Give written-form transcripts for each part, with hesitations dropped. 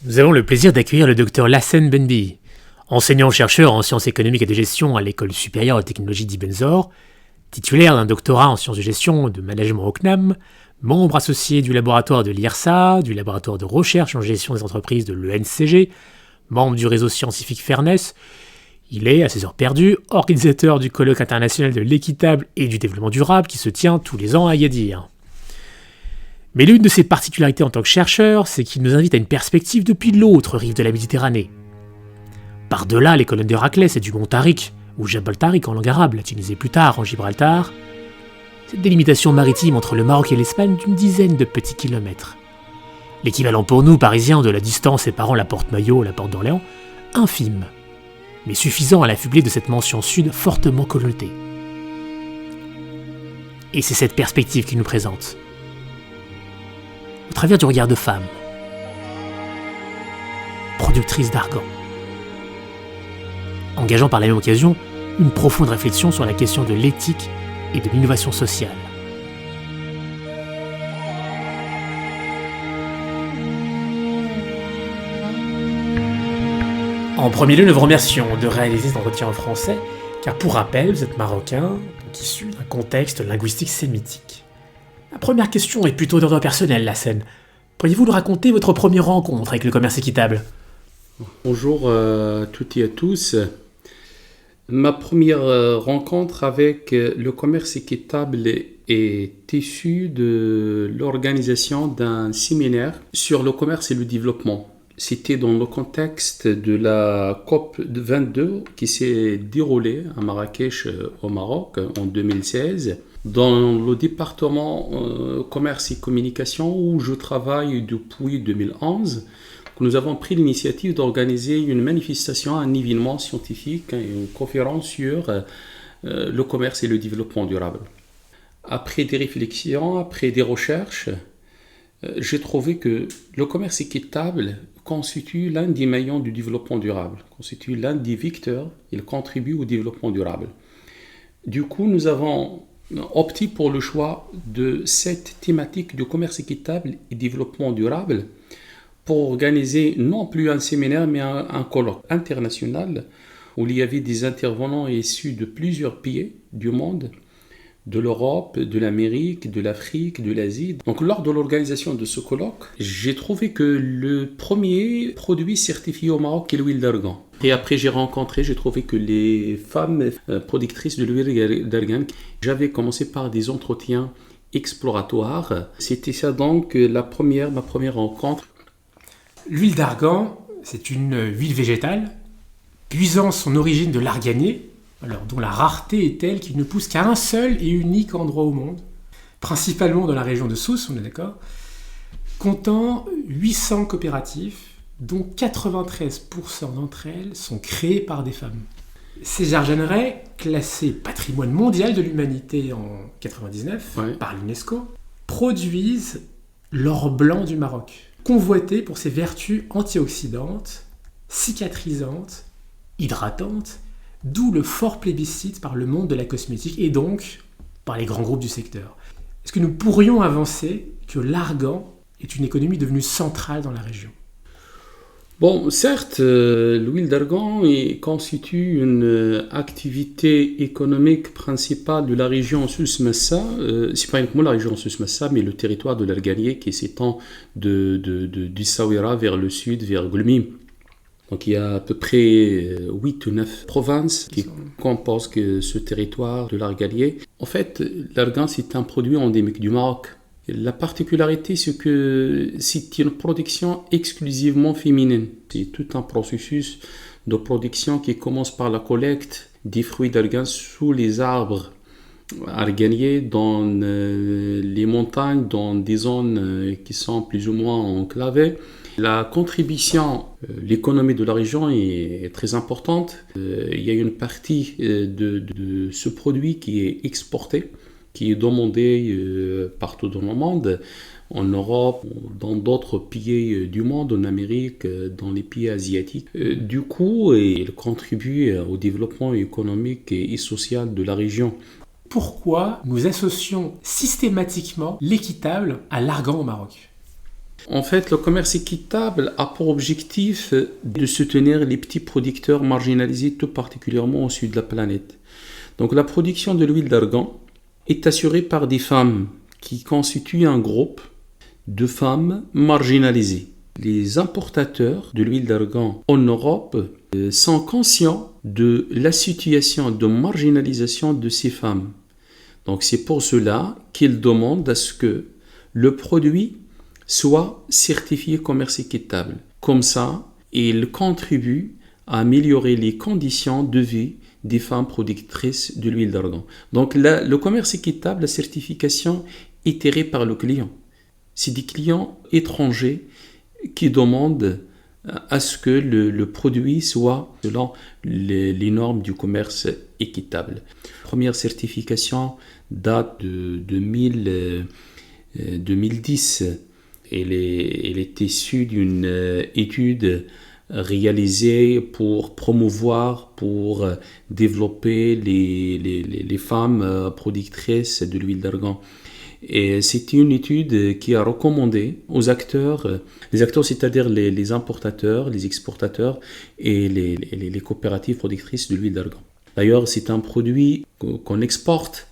Nous avons le plaisir d'accueillir le docteur Lassen Benbi, enseignant-chercheur en sciences économiques et de gestion à l'École supérieure de technologie d'Ibn Zor, titulaire d'un doctorat en sciences de gestion et de management au CNAM, membre associé du laboratoire de l'IRSA, du laboratoire de recherche en gestion des entreprises de l'ENCG, membre du réseau scientifique Fairness. Il est, à ses heures perdues, organisateur du colloque international de l'équitable et du développement durable qui se tient tous les ans à Agadir. Mais l'une de ses particularités en tant que chercheur, c'est qu'il nous invite à une perspective depuis l'autre rive de la Méditerranée. Par-delà les colonnes d'Héraclès et du mont Tariq, ou Jabal Tariq en langue arabe, latinisé plus tard en Gibraltar, cette délimitation maritime entre le Maroc et l'Espagne d'une dizaine de petits kilomètres. L'équivalent pour nous, Parisiens, de la distance séparant la porte Maillot et la porte d'Orléans, infime, mais suffisant à l'affubler de cette mention sud fortement connotée. Et c'est cette perspective qu'il nous présente, au travers du regard de femme, productrice d'argan, engageant par la même occasion une profonde réflexion sur la question de l'éthique et de l'innovation sociale. En premier lieu, nous vous remercions de réaliser cet entretien en français, car pour rappel, vous êtes marocain, donc issu d'un contexte linguistique sémitique. La première question est plutôt d'ordre personnel, Lassen. Pourriez-vous nous raconter votre première rencontre avec le commerce équitable ? Bonjour à toutes et à tous. Ma première rencontre avec le commerce équitable est issue de l'organisation d'un séminaire sur le commerce et le développement. C'était dans le contexte de la COP 22 qui s'est déroulée à Marrakech au Maroc en 2016. Dans le département commerce et communication où je travaille depuis 2011, nous avons pris l'initiative d'organiser une manifestation, un événement scientifique, une conférence sur le commerce et le développement durable. Après des réflexions, après des recherches, j'ai trouvé que le commerce équitable constitue l'un des maillons du développement durable, constitue l'un des vecteurs, il contribue au développement durable. Du coup, nous avons opté pour le choix de cette thématique du commerce équitable et développement durable pour organiser non plus un séminaire mais un colloque international où il y avait des intervenants issus de plusieurs pays du monde, de l'Europe, de l'Amérique, de l'Afrique, de l'Asie. Donc lors de l'organisation de ce colloque, j'ai trouvé que le premier produit certifié au Maroc est l'huile d'argan. Et après j'ai trouvé que les femmes productrices de l'huile d'argan, j'avais commencé par des entretiens exploratoires. C'était ça donc ma première rencontre. L'huile d'argan, c'est une huile végétale, puisant son origine de l'arganier, dont la rareté est telle qu'il ne pousse qu'à un seul et unique endroit au monde, principalement dans la région de Sousse, on est d'accord, comptant 800 coopératives, dont 93% d'entre elles sont créées par des femmes. Ces jardinerais, classés patrimoine mondial de l'humanité en 1999 par l'UNESCO, produisent l'or blanc du Maroc, convoité pour ses vertus antioxydantes, cicatrisantes, hydratantes, d'où le fort plébiscite par le monde de la cosmétique et donc par les grands groupes du secteur. Est-ce que nous pourrions avancer que l'argan est une économie devenue centrale dans la région ? Bon, certes, l'huile d'argan constitue une activité économique principale de la région Souss-Massa. C'est pas uniquement la région Souss-Massa, mais le territoire de l'Arganier qui s'étend du Sawira vers le sud, vers Goulmi. Donc il y a à peu près 8 ou 9 provinces qui composent ce territoire de l'Arganier. En fait, l'argan, c'est un produit endémique du Maroc. La particularité, c'est que c'est une production exclusivement féminine. C'est tout un processus de production qui commence par la collecte des fruits d'argan sous les arbres arganiers dans les montagnes, dans des zones qui sont plus ou moins enclavées. La contribution, l'économie de la région est très importante. Il y a une partie de ce produit qui est exporté, qui est demandé partout dans le monde, en Europe, dans d'autres pays du monde, en Amérique, dans les pays asiatiques. Du coup, il contribue au développement économique et social de la région. Pourquoi nous associons systématiquement l'équitable à l'argan au Maroc ? En fait, le commerce équitable a pour objectif de soutenir les petits producteurs marginalisés, tout particulièrement au sud de la planète. Donc la production de l'huile d'argan est assurée par des femmes qui constituent un groupe de femmes marginalisées. Les importateurs de l'huile d'argan en Europe sont conscients de la situation de marginalisation de ces femmes. Donc c'est pour cela qu'ils demandent à ce que le produit soit certifié commerce équitable. Comme ça, ils contribuent à améliorer les conditions de vie des femmes productrices de l'huile d'argan. Donc le commerce équitable, la certification est tirée par le client. C'est des clients étrangers qui demandent à ce que le produit soit selon les normes du commerce équitable. La première certification date de 2010. Elle est issue d'une étude réalisée pour promouvoir, pour développer les femmes productrices de l'huile d'argan. Et c'est une étude qui a recommandé aux acteurs, les acteurs c'est-à-dire les importateurs, les exportateurs et les coopératives productrices de l'huile d'argan. D'ailleurs, c'est un produit qu'on exporte.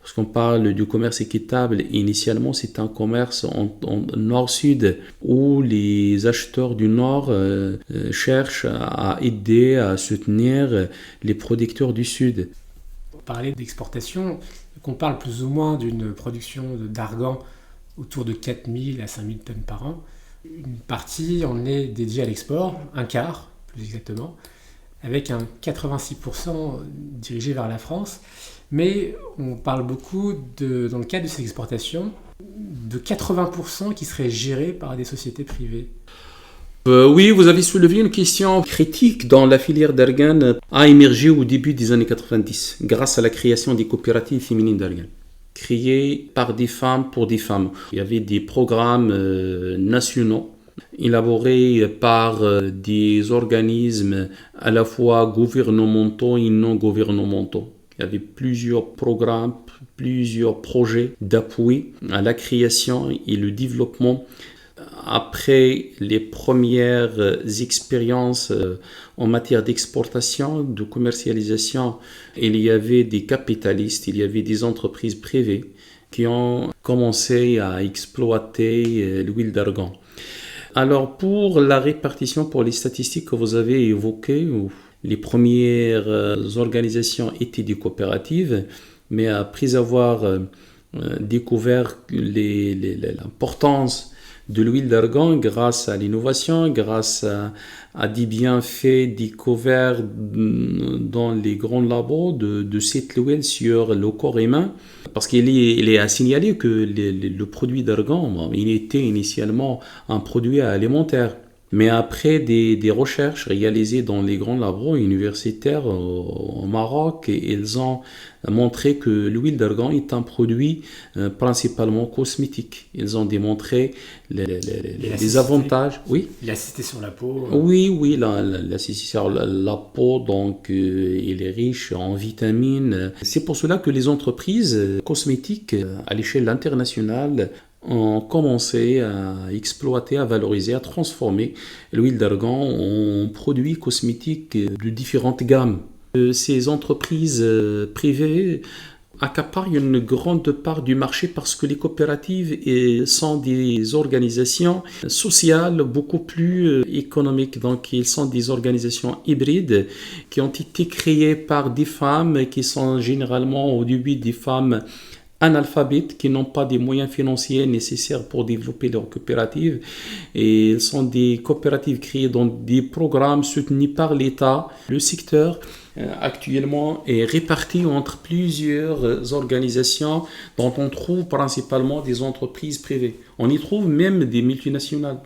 Lorsqu'on parle du commerce équitable, initialement, c'est un commerce en nord-sud où les acheteurs du nord cherchent à aider, à soutenir les producteurs du sud. Pour parler d'exportation, qu'on parle plus ou moins d'une production d'argan autour de 4000 à 5000 tonnes par an. Une partie en est dédiée à l'export, un quart plus exactement, avec un 86% dirigé vers la France. Mais on parle beaucoup, dans le cadre de ces exportations, de 80% qui seraient gérés par des sociétés privées. Oui, vous avez soulevé une question critique dont la filière d'argan a émergé au début des années 90, grâce à la création des coopératives féminines d'argan, créées par des femmes pour des femmes. Il y avait des programmes nationaux élaborés par des organismes à la fois gouvernementaux et non gouvernementaux. Il y avait plusieurs programmes, plusieurs projets d'appui à la création et le développement. Après les premières expériences en matière d'exportation, de commercialisation, il y avait des capitalistes, il y avait des entreprises privées qui ont commencé à exploiter l'huile d'argan. Alors pour la répartition, pour les statistiques que vous avez évoquées, les premières organisations étaient des coopératives, mais après avoir découvert l'importance de l'huile d'argan grâce à l'innovation, grâce à des bienfaits découverts dans les grands labos de cette huile sur le corps humain. Parce qu'il est à signaler que le produit d'argan, il était initialement un produit alimentaire. Mais après des recherches réalisées dans les grands labos universitaires au Maroc, ils ont montré que l'huile d'argan est un produit principalement cosmétique. Ils ont démontré les avantages. Oui. L'acidité sur la peau. Oui, l'acidité sur la peau, donc il est riche en vitamines. C'est pour cela que les entreprises cosmétiques à l'échelle internationale ont commencé à exploiter, à valoriser, à transformer l'huile d'argan en produits cosmétiques de différentes gammes. Ces entreprises privées accaparent une grande part du marché parce que les coopératives sont des organisations sociales beaucoup plus économiques. Donc, ils sont des organisations hybrides qui ont été créées par des femmes qui sont généralement au début des femmes analphabètes qui n'ont pas des moyens financiers nécessaires pour développer leurs coopératives. Et elles sont des coopératives créées dans des programmes soutenus par l'État. Le secteur actuellement est réparti entre plusieurs organisations dont on trouve principalement des entreprises privées. On y trouve même des multinationales.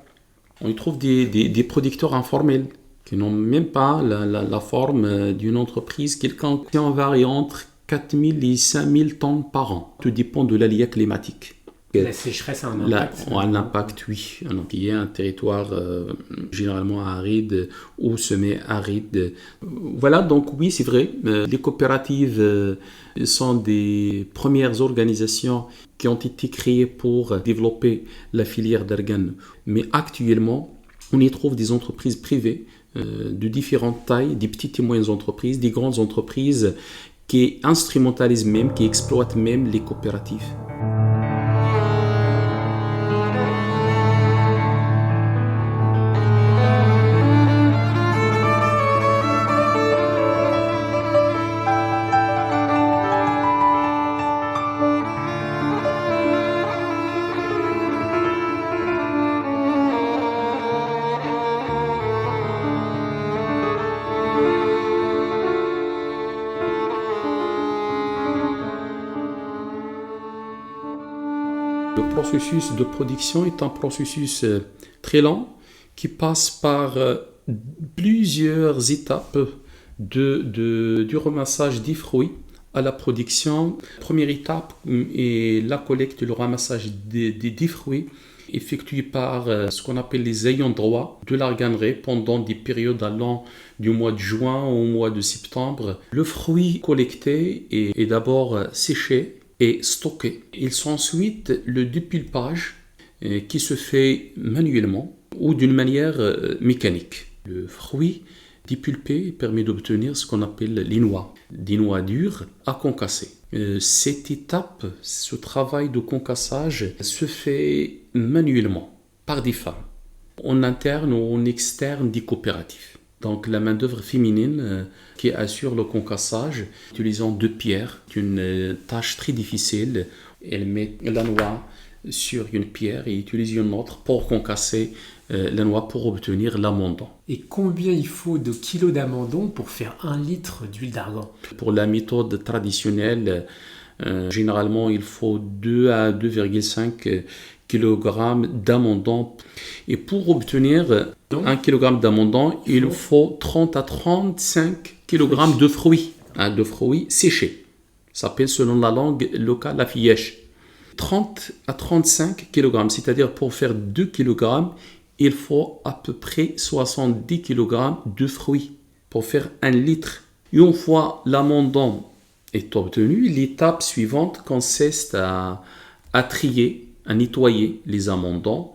On y trouve des producteurs informels qui n'ont même pas la forme d'une entreprise quelconque, qui en varie entre 4000 et 5000 tonnes par an. Tout dépend de l'aléa climatique. La sécheresse a un impact. Un impact, oui. Donc, il y a un territoire généralement aride ou semi-aride. Voilà, donc oui, c'est vrai. Les coopératives sont des premières organisations qui ont été créées pour développer la filière d'argan. Mais actuellement, on y trouve des entreprises privées de différentes tailles, des petites et moyennes entreprises, des grandes entreprises qui instrumentalisent même, qui exploitent même les coopératives. Le processus de production est un processus très lent qui passe par plusieurs étapes du ramassage des fruits à la production. Première étape est la collecte et le ramassage des fruits effectué par ce qu'on appelle les ayants droit de l'arganerie pendant des périodes allant du mois de juin au mois de septembre. Le fruit collecté est d'abord séché et stockés. Ils sont ensuite le dépulpage qui se fait manuellement ou d'une manière mécanique. Le fruit dépulpé permet d'obtenir ce qu'on appelle les noix, des noix dures à concasser. Cette étape, ce travail de concassage se fait manuellement par des femmes, en interne ou en externe des coopératives. Donc la main-d'œuvre féminine qui assure le concassage, utilisant deux pierres, une tâche très difficile. Elle met la noix sur une pierre et utilise une autre pour concasser la noix pour obtenir l'amandon. Et combien il faut de kilos d'amandon pour faire 1 litre d'huile d'argan? Pour la méthode traditionnelle, généralement il faut 2 à 2,5 kg d'amandon. Et pour obtenir 1 kg d'amandon, il faut 30 à 35 kg de fruits, de fruits séchés. Ça s'appelle selon la langue locale la fièche. 30 à 35 kg, c'est-à-dire pour faire 2 kg, il faut à peu près 70 kg de fruits pour faire 1 litre. Une fois l'amandon est obtenu, l'étape suivante consiste à trier, à nettoyer les amandons.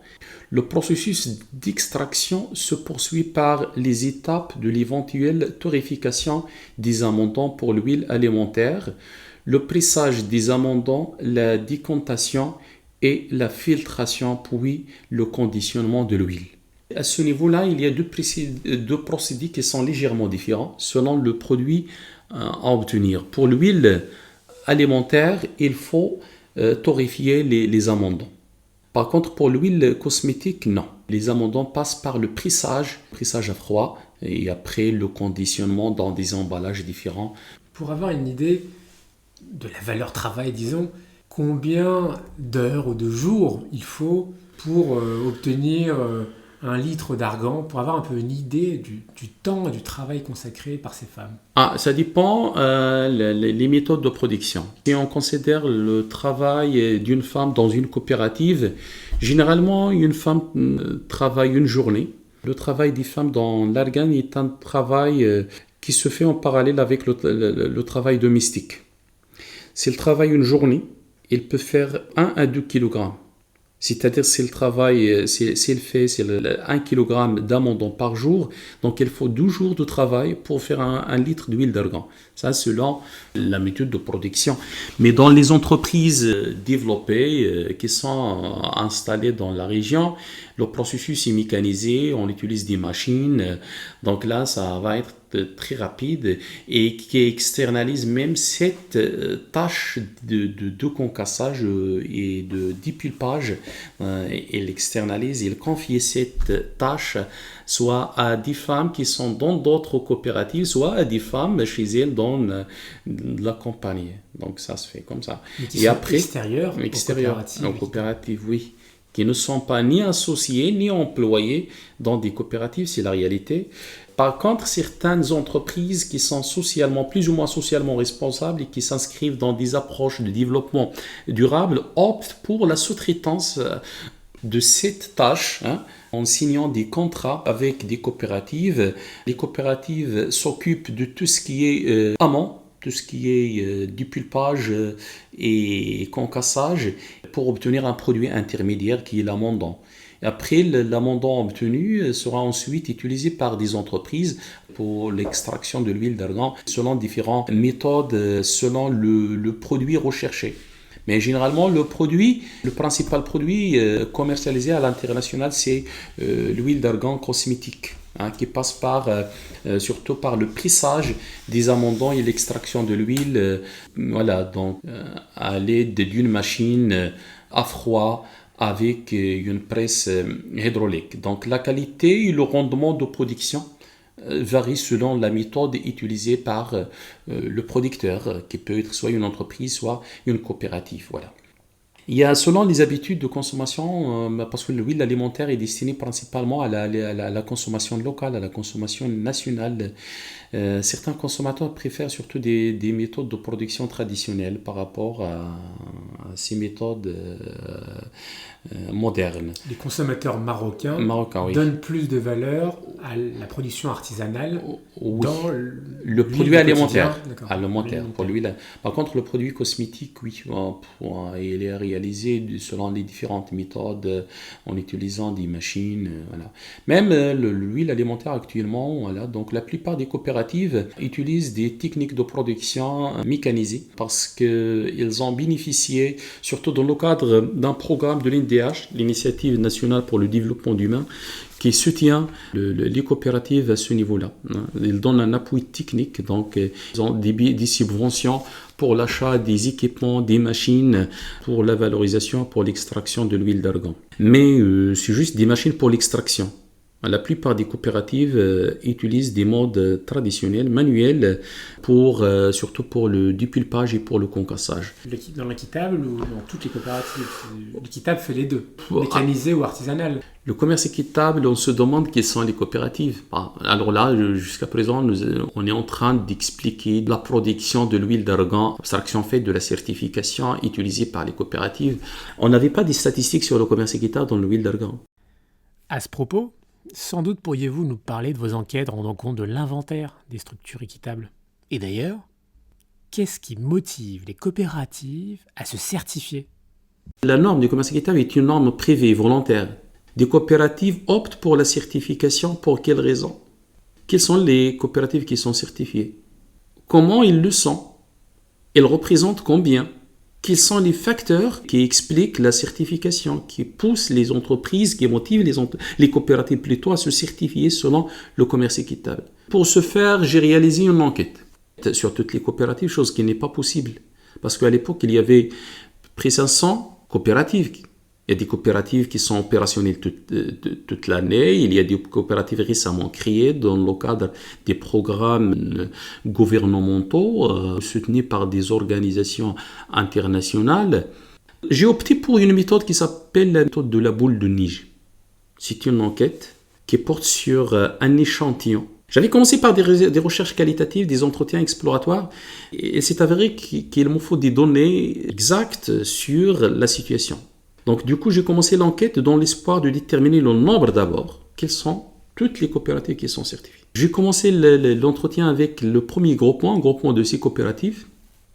Le processus d'extraction se poursuit par les étapes de l'éventuelle torréfication des amandons pour l'huile alimentaire, le pressage des amandons, la décantation et la filtration, puis le conditionnement de l'huile. À ce niveau-là, il y a deux procédés qui sont légèrement différents selon le produit à obtenir. Pour l'huile alimentaire, il faut torréfier les amandons. Par contre, pour l'huile cosmétique, non. Les amandons passent par le pressage à froid, et après le conditionnement dans des emballages différents. Pour avoir une idée de la valeur travail, disons, combien d'heures ou de jours il faut pour obtenir 1 litre d'argan, pour avoir un peu une idée du temps et du travail consacré par ces femmes? Ça dépend les méthodes de production. Si on considère le travail d'une femme dans une coopérative, généralement une femme travaille une journée. Le travail des femmes dans l'argan est un travail qui se fait en parallèle avec le travail domestique. Si elle travaille une journée, elle peut faire 1 à 2 kg. C'est-à-dire si elle travaille, si elle fait 1 kg d'amandon par jour, donc il faut 12 jours de travail pour faire 1 litre d'huile d'argan. Ça, selon la méthode de production. Mais dans les entreprises développées qui sont installées dans la région, le processus est mécanisé, on utilise des machines. Donc là, ça va être très rapide et qui externalise même cette tâche de concassage et de dépulpage. Il externalise, il confie cette tâche soit à des femmes qui sont dans d'autres coopératives, soit à des femmes chez elles dans la compagnie. Donc ça se fait comme ça. Et après, extérieures aux coopératives, oui, qui ne sont pas ni associés ni employés dans des coopératives, c'est la réalité. Par contre, certaines entreprises qui sont plus ou moins socialement responsables et qui s'inscrivent dans des approches de développement durable optent pour la sous-traitance de cette tâche, en signant des contrats avec des coopératives. Les coopératives s'occupent de tout ce qui est amont, tout ce qui est dépulpage et concassage pour obtenir un produit intermédiaire qui est l'amendant. Après, l'amendant obtenu sera ensuite utilisé par des entreprises pour l'extraction de l'huile d'argan selon différentes méthodes, selon le produit recherché. Mais généralement, le principal produit commercialisé à l'international, c'est l'huile d'argan cosmétique, qui passe surtout par le pressage des amendants et l'extraction de l'huile, donc à l'aide d'une machine à froid avec une presse hydraulique. Donc la qualité et le rendement de production varient selon la méthode utilisée par le producteur, qui peut être soit une entreprise, soit une coopérative. Voilà. Il y a selon les habitudes de consommation, parce que l'huile alimentaire est destinée principalement à la consommation locale, à la consommation nationale. Certains consommateurs préfèrent surtout des méthodes de production traditionnelles par rapport à ces méthodes modernes. Les consommateurs marocains oui. donnent plus de valeur à la production artisanale dans le produit alimentaire. Alimentaire. Pour l'huile. Par contre, le produit cosmétique, oui, il est réalisé selon les différentes méthodes, en utilisant des machines. Voilà. Même l'huile alimentaire actuellement, donc la plupart des coopératives utilisent des techniques de production mécanisées parce qu'ils ont bénéficié, surtout dans le cadre d'un programme de l'INDH, l'Initiative nationale pour le développement humain, qui soutient les coopératives à ce niveau-là. Ils donnent un appui technique, donc ils ont des subventions pour l'achat des équipements, des machines, pour la valorisation, pour l'extraction de l'huile d'argan. Mais c'est juste des machines pour l'extraction. La plupart des coopératives utilisent des modes traditionnels, manuels, surtout pour le dépulpage et pour le concassage. Dans l'équitable ou dans toutes les coopératives, l'équitable fait les deux, mécanisé ou artisanal. Le commerce équitable, on se demande quelles sont les coopératives. Alors là, jusqu'à présent, on est en train d'expliquer la production de l'huile d'argan, abstraction faite de la certification utilisée par les coopératives. On n'avait pas des statistiques sur le commerce équitable dans l'huile d'argan. À ce propos, sans doute pourriez-vous nous parler de vos enquêtes rendant compte de l'inventaire des structures équitables. Et d'ailleurs, qu'est-ce qui motive les coopératives à se certifier ? La norme du commerce équitable est une norme privée, volontaire. Des coopératives optent pour la certification. Pour quelles raisons ? Quelles sont les coopératives qui sont certifiées ? Comment ils le sont ? Elles représentent combien ? Quels sont les facteurs qui expliquent la certification, qui poussent les entreprises, qui motivent les coopératives plutôt à se certifier selon le commerce équitable ? Pour ce faire, j'ai réalisé une enquête sur toutes les coopératives, chose qui n'est pas possible. Parce qu'à l'époque, il y avait près de 500 coopératives. Il y a des coopératives qui sont opérationnelles toute l'année. Il y a des coopératives récemment créées dans le cadre des programmes gouvernementaux soutenus par des organisations internationales. J'ai opté pour une méthode qui s'appelle la méthode de la boule de neige. C'est une enquête qui porte sur un échantillon. J'avais commencé par des recherches qualitatives, des entretiens exploratoires, et c'est avéré qu'il me faut des données exactes sur la situation. Donc, du coup, j'ai commencé l'enquête dans l'espoir de déterminer le nombre d'abord. Quelles sont toutes les coopératives qui sont certifiées ? J'ai commencé l'entretien avec le premier un groupement de 6 coopératives.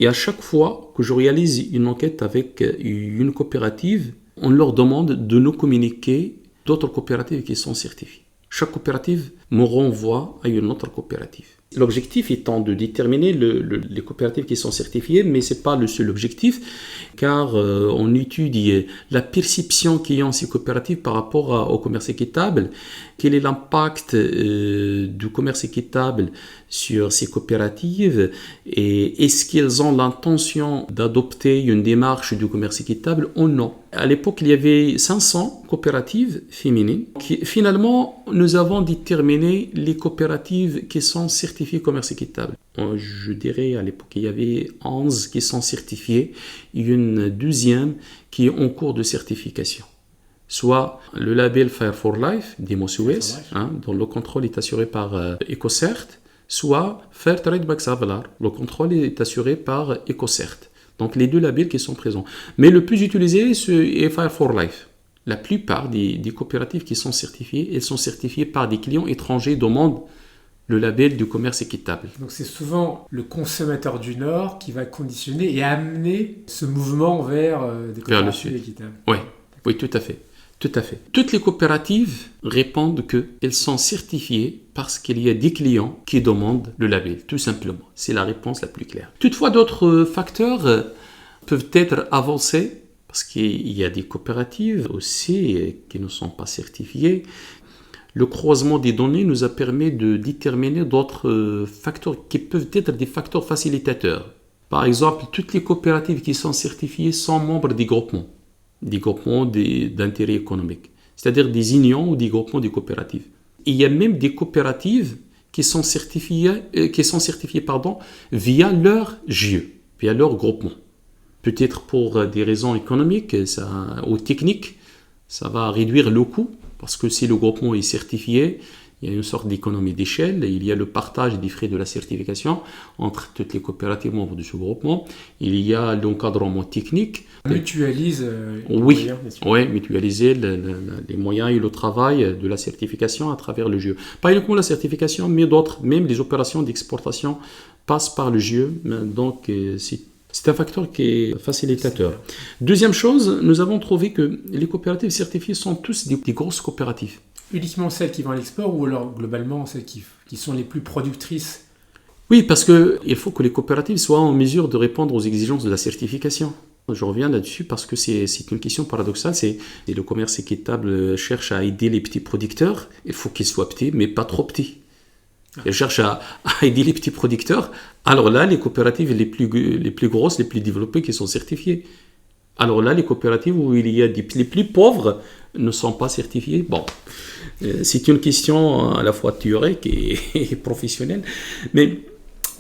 Et à chaque fois que je réalise une enquête avec une coopérative, on leur demande de nous communiquer d'autres coopératives qui sont certifiées. Chaque coopérative me renvoie à une autre coopérative. L'objectif étant de déterminer les coopératives qui sont certifiées, mais ce n'est pas le seul objectif, car on étudie la perception qu'ont ces coopératives par rapport au commerce équitable, quel est l'impact du commerce équitable sur ces coopératives, et est-ce qu'elles ont l'intention d'adopter une démarche du commerce équitable ou non. À l'époque, il y avait 500 coopératives féminines. Finalement, nous avons déterminé les coopératives qui sont certifiées commerce équitable. Je dirais à l'époque, il y avait 11 qui sont certifiées et une 12e qui est en cours de certification. soit le label Fire for Life d'Imo Suez, dont le contrôle est assuré par EcoCert, soit Fair Trade by Xavalar, le contrôle est assuré par EcoCert. Donc les deux labels qui sont présents. Mais le plus utilisé, c'est Fire for Life. La plupart des coopératives qui sont certifiées, elles sont certifiées par des clients étrangers demandent le label du commerce équitable. Donc c'est souvent le consommateur du Nord qui va conditionner et amener ce mouvement vers des coopératives équitables. Oui, tout à fait. Tout à fait. Toutes les coopératives répondent qu'elles sont certifiées parce qu'il y a des clients qui demandent le label, tout simplement. C'est la réponse la plus claire. Toutefois, d'autres facteurs peuvent être avancés parce qu'il y a des coopératives aussi qui ne sont pas certifiées. Le croisement des données nous a permis de déterminer d'autres facteurs qui peuvent être des facteurs facilitateurs. Par exemple, toutes les coopératives qui sont certifiées sont membres des groupements d'intérêt économique, c'est-à-dire des unions ou des groupements de coopératives. Il y a même des coopératives qui sont certifiées via leur GIE, via leur groupement. Peut-être pour des raisons économiques ou techniques, ça va réduire le coût, parce que si le groupement est certifié, il y a une sorte d'économie d'échelle, il y a le partage des frais de la certification entre toutes les coopératives membres de ce groupement, il y a l'encadrement technique. Mutualise les moyens. Oui, mutualiser les moyens et le travail de la certification à travers le GIE. Pas uniquement la certification, mais d'autres, même les opérations d'exportation passent par le GIE, donc c'est un facteur qui est facilitateur. Deuxième chose, nous avons trouvé que les coopératives certifiées sont tous des grosses coopératives. Uniquement celles qui vont à l'export ou alors globalement celles qui sont les plus productrices? Oui, parce qu'il faut que les coopératives soient en mesure de répondre aux exigences de la certification. Je reviens là-dessus parce que c'est une question paradoxale. C'est le commerce équitable cherche à aider les petits producteurs. Il faut qu'ils soient petits, mais pas trop petits. Il cherche à aider les petits producteurs. Alors là, les coopératives les plus grosses, les plus développées qui sont certifiées. Alors là, les coopératives où il y a les plus pauvres ne sont pas certifiées. Bon, c'est une question à la fois théorique et professionnelle. Mais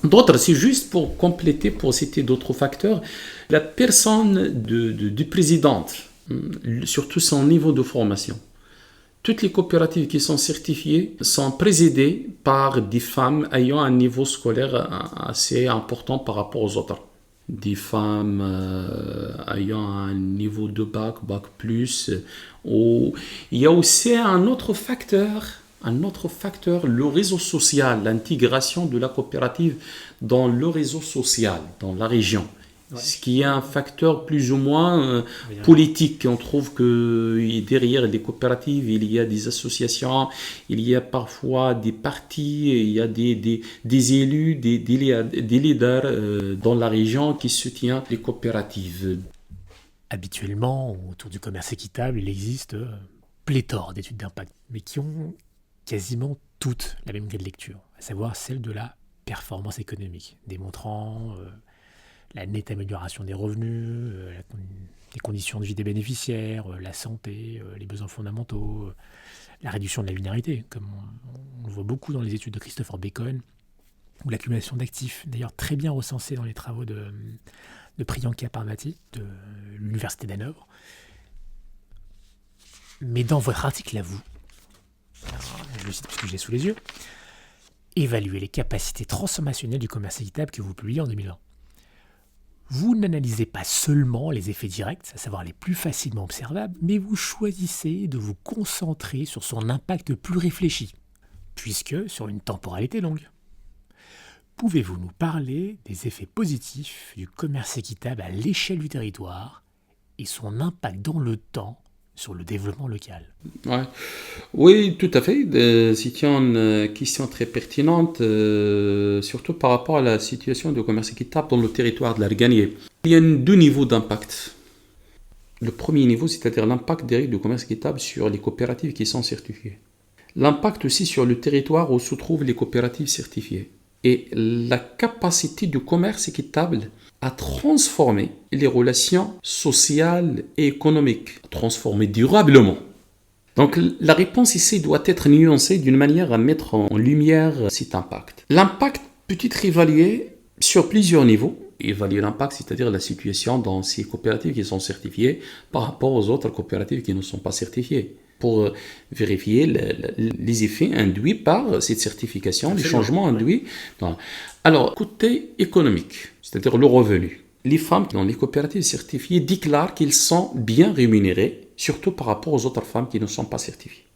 d'autres, c'est juste pour compléter, pour citer d'autres facteurs. La personne du président, surtout son niveau de formation. Toutes les coopératives qui sont certifiées sont présidées par des femmes ayant un niveau scolaire assez important par rapport aux autres. Des femmes ayant un niveau de bac plus. Il y a aussi un autre facteur, le réseau social, l'intégration de la coopérative dans le réseau social, dans la région. Ouais. Ce qui est un facteur plus ou moins politique. On trouve que derrière des coopératives, il y a des associations, il y a parfois des partis, il y a des élus, des leaders dans la région qui soutiennent les coopératives. Habituellement, autour du commerce équitable, il existe pléthore d'études d'impact, mais qui ont quasiment toutes la même grille de lecture, à savoir celle de la performance économique, démontrant la nette amélioration des revenus, les conditions de vie des bénéficiaires, la santé, les besoins fondamentaux, la réduction de la linéarité, comme on le voit beaucoup dans les études de Christopher Bacon, ou l'accumulation d'actifs, d'ailleurs très bien recensée dans les travaux de Priyanka Parvati, de l'Université d'Hanovre. Mais dans votre article à vous, je le cite puisque je l'ai sous les yeux, évaluez les capacités transformationnelles du commerce équitable que vous publiez en 2020. Vous n'analysez pas seulement les effets directs, à savoir les plus facilement observables, mais vous choisissez de vous concentrer sur son impact plus réfléchi, puisque sur une temporalité longue. Pouvez-vous nous parler des effets positifs du commerce équitable à l'échelle du territoire et son impact dans le temps sur le développement local? Ouais. Oui, tout à fait. C'est une question très pertinente, surtout par rapport à la situation du commerce équitable dans le territoire de l'Arganie. Il y a deux niveaux d'impact. Le premier niveau, c'est-à-dire l'impact direct du commerce équitable sur les coopératives qui sont certifiées. L'impact aussi sur le territoire où se trouvent les coopératives certifiées. Et la capacité du commerce équitable à transformer les relations sociales et économiques, à transformer durablement. Donc la réponse ici doit être nuancée d'une manière à mettre en lumière cet impact. L'impact peut être évalué sur plusieurs niveaux. évaluer l'impact, c'est-à-dire la situation dans ces coopératives qui sont certifiées par rapport aux autres coopératives qui ne sont pas certifiées, pour vérifier les effets induits par cette certification, les changements induits. Alors, côté économique, c'est-à-dire le revenu. Les femmes dans les coopératives certifiées déclarent qu'elles sont bien rémunérées, surtout par rapport aux autres femmes qui ne sont pas certifiées.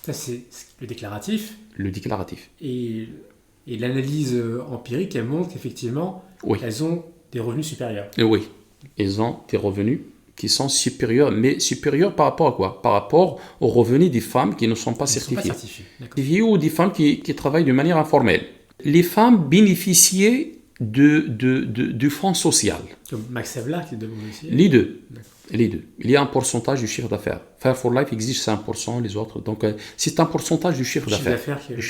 Ça, c'est le déclaratif. Le déclaratif. Et l'analyse empirique, elle montre qu'effectivement, elles ont des revenus supérieurs. Et oui, elles ont des revenus qui sont supérieurs. Mais supérieurs par rapport à quoi? Par rapport aux revenus des femmes qui ne sont pas certifiées. Ou des femmes qui travaillent de manière informelle. Les femmes bénéficiaient du fonds social. Comme Max Havelaar qui demande aussi. Les deux. Il y a un pourcentage du chiffre d'affaires. Fire for Life exige 5%, les autres. Donc, c'est un pourcentage du chiffre d'affaires.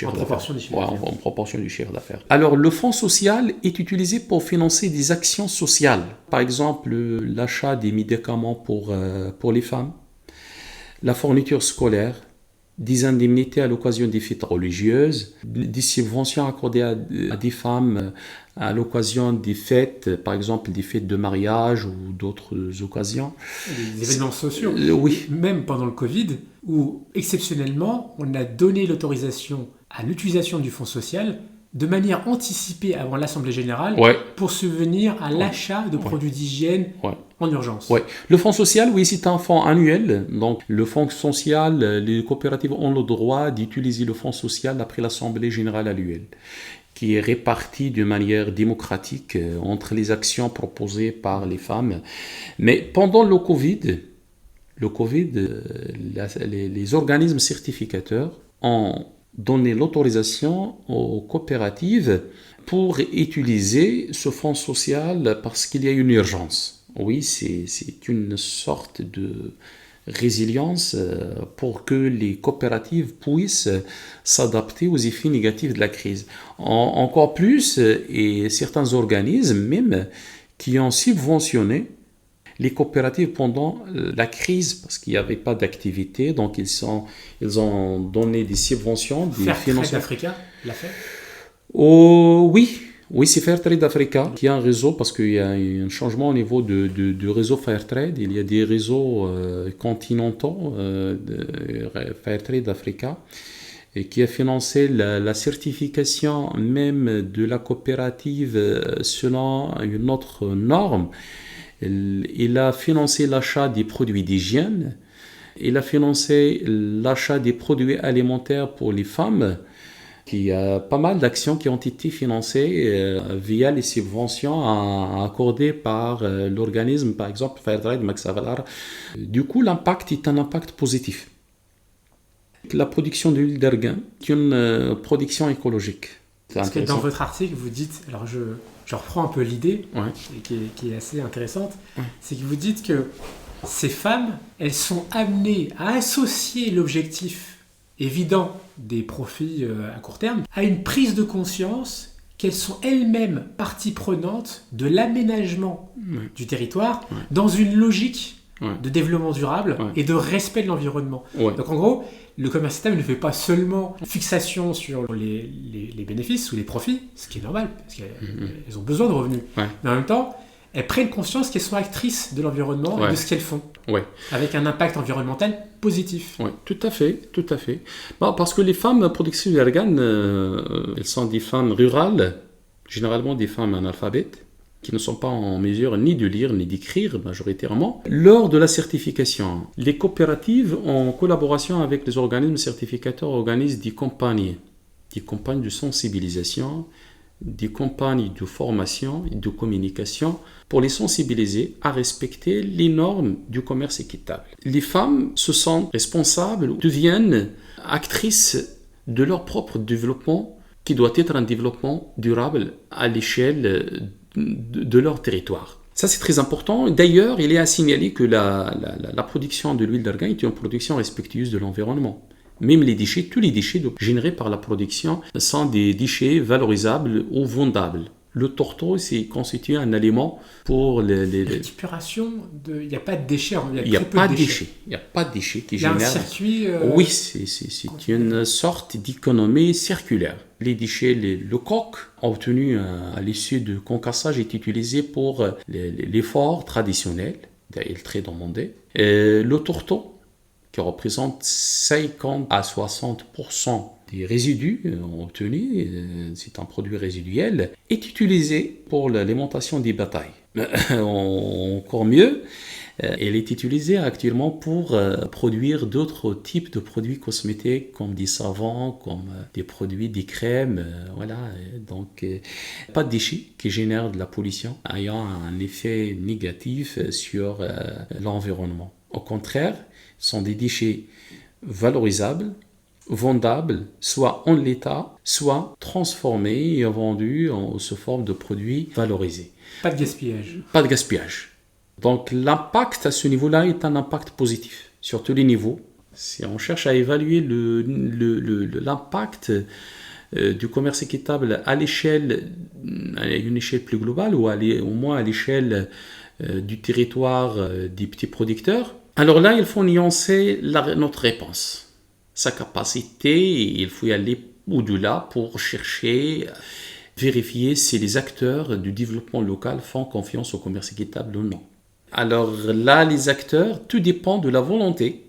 En proportion du chiffre d'affaires. En proportion du chiffre d'affaires. Alors, le fonds social est utilisé pour financer des actions sociales. Par exemple, l'achat des médicaments pour les femmes, la fourniture scolaire, des indemnités à l'occasion des fêtes religieuses, des subventions accordées à des femmes à l'occasion des fêtes, par exemple des fêtes de mariage ou d'autres occasions. Des événements sociaux. Oui. Même pendant le Covid, où exceptionnellement, on a donné l'autorisation à l'utilisation du fonds social de manière anticipée avant l'Assemblée Générale pour subvenir à l'achat de produits d'hygiène en urgence. Le fonds social, c'est un fonds annuel. Donc, le fonds social, les coopératives ont le droit d'utiliser le fonds social après l'Assemblée Générale annuelle, qui est réparti de manière démocratique entre les actions proposées par les femmes. Mais pendant le Covid, les organismes certificateurs ont donné l'autorisation aux coopératives pour utiliser ce fonds social parce qu'il y a une urgence. Oui, c'est une sorte de résilience pour que les coopératives puissent s'adapter aux effets négatifs de la crise. Encore plus, et certains organismes même qui ont subventionné les coopératives pendant la crise parce qu'il n'y avait pas d'activité, donc ils ont donné des subventions, des financements. Fairtrade Africa l'a fait? Oui, c'est Fairtrade Africa qui a un réseau parce qu'il y a un changement au niveau du réseau Fairtrade. Il y a des réseaux continentaux de Fairtrade Africa et qui a financé la certification même de la coopérative selon une autre norme. Il a financé l'achat des produits d'hygiène, il a financé l'achat des produits alimentaires pour les femmes. Il y a pas mal d'actions qui ont été financées via les subventions accordées par l'organisme, par exemple Fairtrade, Max Havelaar. Du coup, l'impact est un impact positif. La production d'huile d'argan est une production écologique. Parce que dans votre article, vous dites, alors je reprends un peu l'idée, qui est assez intéressante, c'est que vous dites que ces femmes, elles sont amenées à associer l'objectif évident des profits à court terme à une prise de conscience qu'elles sont elles-mêmes partie prenante de l'aménagement du territoire dans une logique de développement durable et de respect de l'environnement. Donc en gros, le commerce équitable ne fait pas seulement fixation sur les bénéfices ou les profits, ce qui est normal, parce qu'elles ont besoin de revenus. Mais en même temps, elles prennent conscience qu'elles sont actrices de l'environnement et de ce qu'elles font, avec un impact environnemental positif. Oui, tout à fait. Bon, parce que les femmes productrices d'argan, elles sont des femmes rurales, généralement des femmes analphabètes, qui ne sont pas en mesure ni de lire ni d'écrire majoritairement. Lors de la certification, les coopératives, en collaboration avec les organismes certificateurs, organisent des campagnes de sensibilisation, des campagnes de formation et de communication pour les sensibiliser à respecter les normes du commerce équitable. Les femmes se sentent responsables, deviennent actrices de leur propre développement qui doit être un développement durable à l'échelle de leur territoire. Ça, c'est très important. D'ailleurs, il est à signaler que la production de l'huile d'argan est une production respectueuse de l'environnement. Même les déchets, tous les déchets générés par la production sont des déchets valorisables ou vendables. Le tourteau, c'est constitué un aliment pour les... Récupération, il n'y a pas de déchets, Il n'y a pas de déchets. Il n'y a pas de déchets qui génèrent... Il y a un circuit... Oui, c'est une sorte d'économie circulaire. Les déchets, le coq obtenu à l'issue du concassage est utilisé pour l'effort traditionnel, d'ailleurs très demandé. Le tourteau, qui représente 50 à 60% des résidus obtenus, c'est un produit résiduel, est utilisé pour l'alimentation des batailles. Encore mieux, elle est utilisée actuellement pour produire d'autres types de produits cosmétiques comme des savons, comme des produits, des crèmes, voilà. Donc, pas de déchets qui génèrent de la pollution ayant un effet négatif sur l'environnement. Au contraire, ce sont des déchets valorisables, vendables, soit en l'état, soit transformés et vendus sous forme de produits valorisés. Pas de gaspillage. Pas de gaspillage. Donc l'impact à ce niveau-là est un impact positif sur tous les niveaux. Si on cherche à évaluer l'impact du commerce équitable à une échelle plus globale ou au moins à l'échelle du territoire des petits producteurs, alors là, il faut nuancer notre réponse. Sa capacité, il faut y aller au-delà pour chercher, vérifier si les acteurs du développement local font confiance au commerce équitable ou non. Alors là, les acteurs, tout dépend de la volonté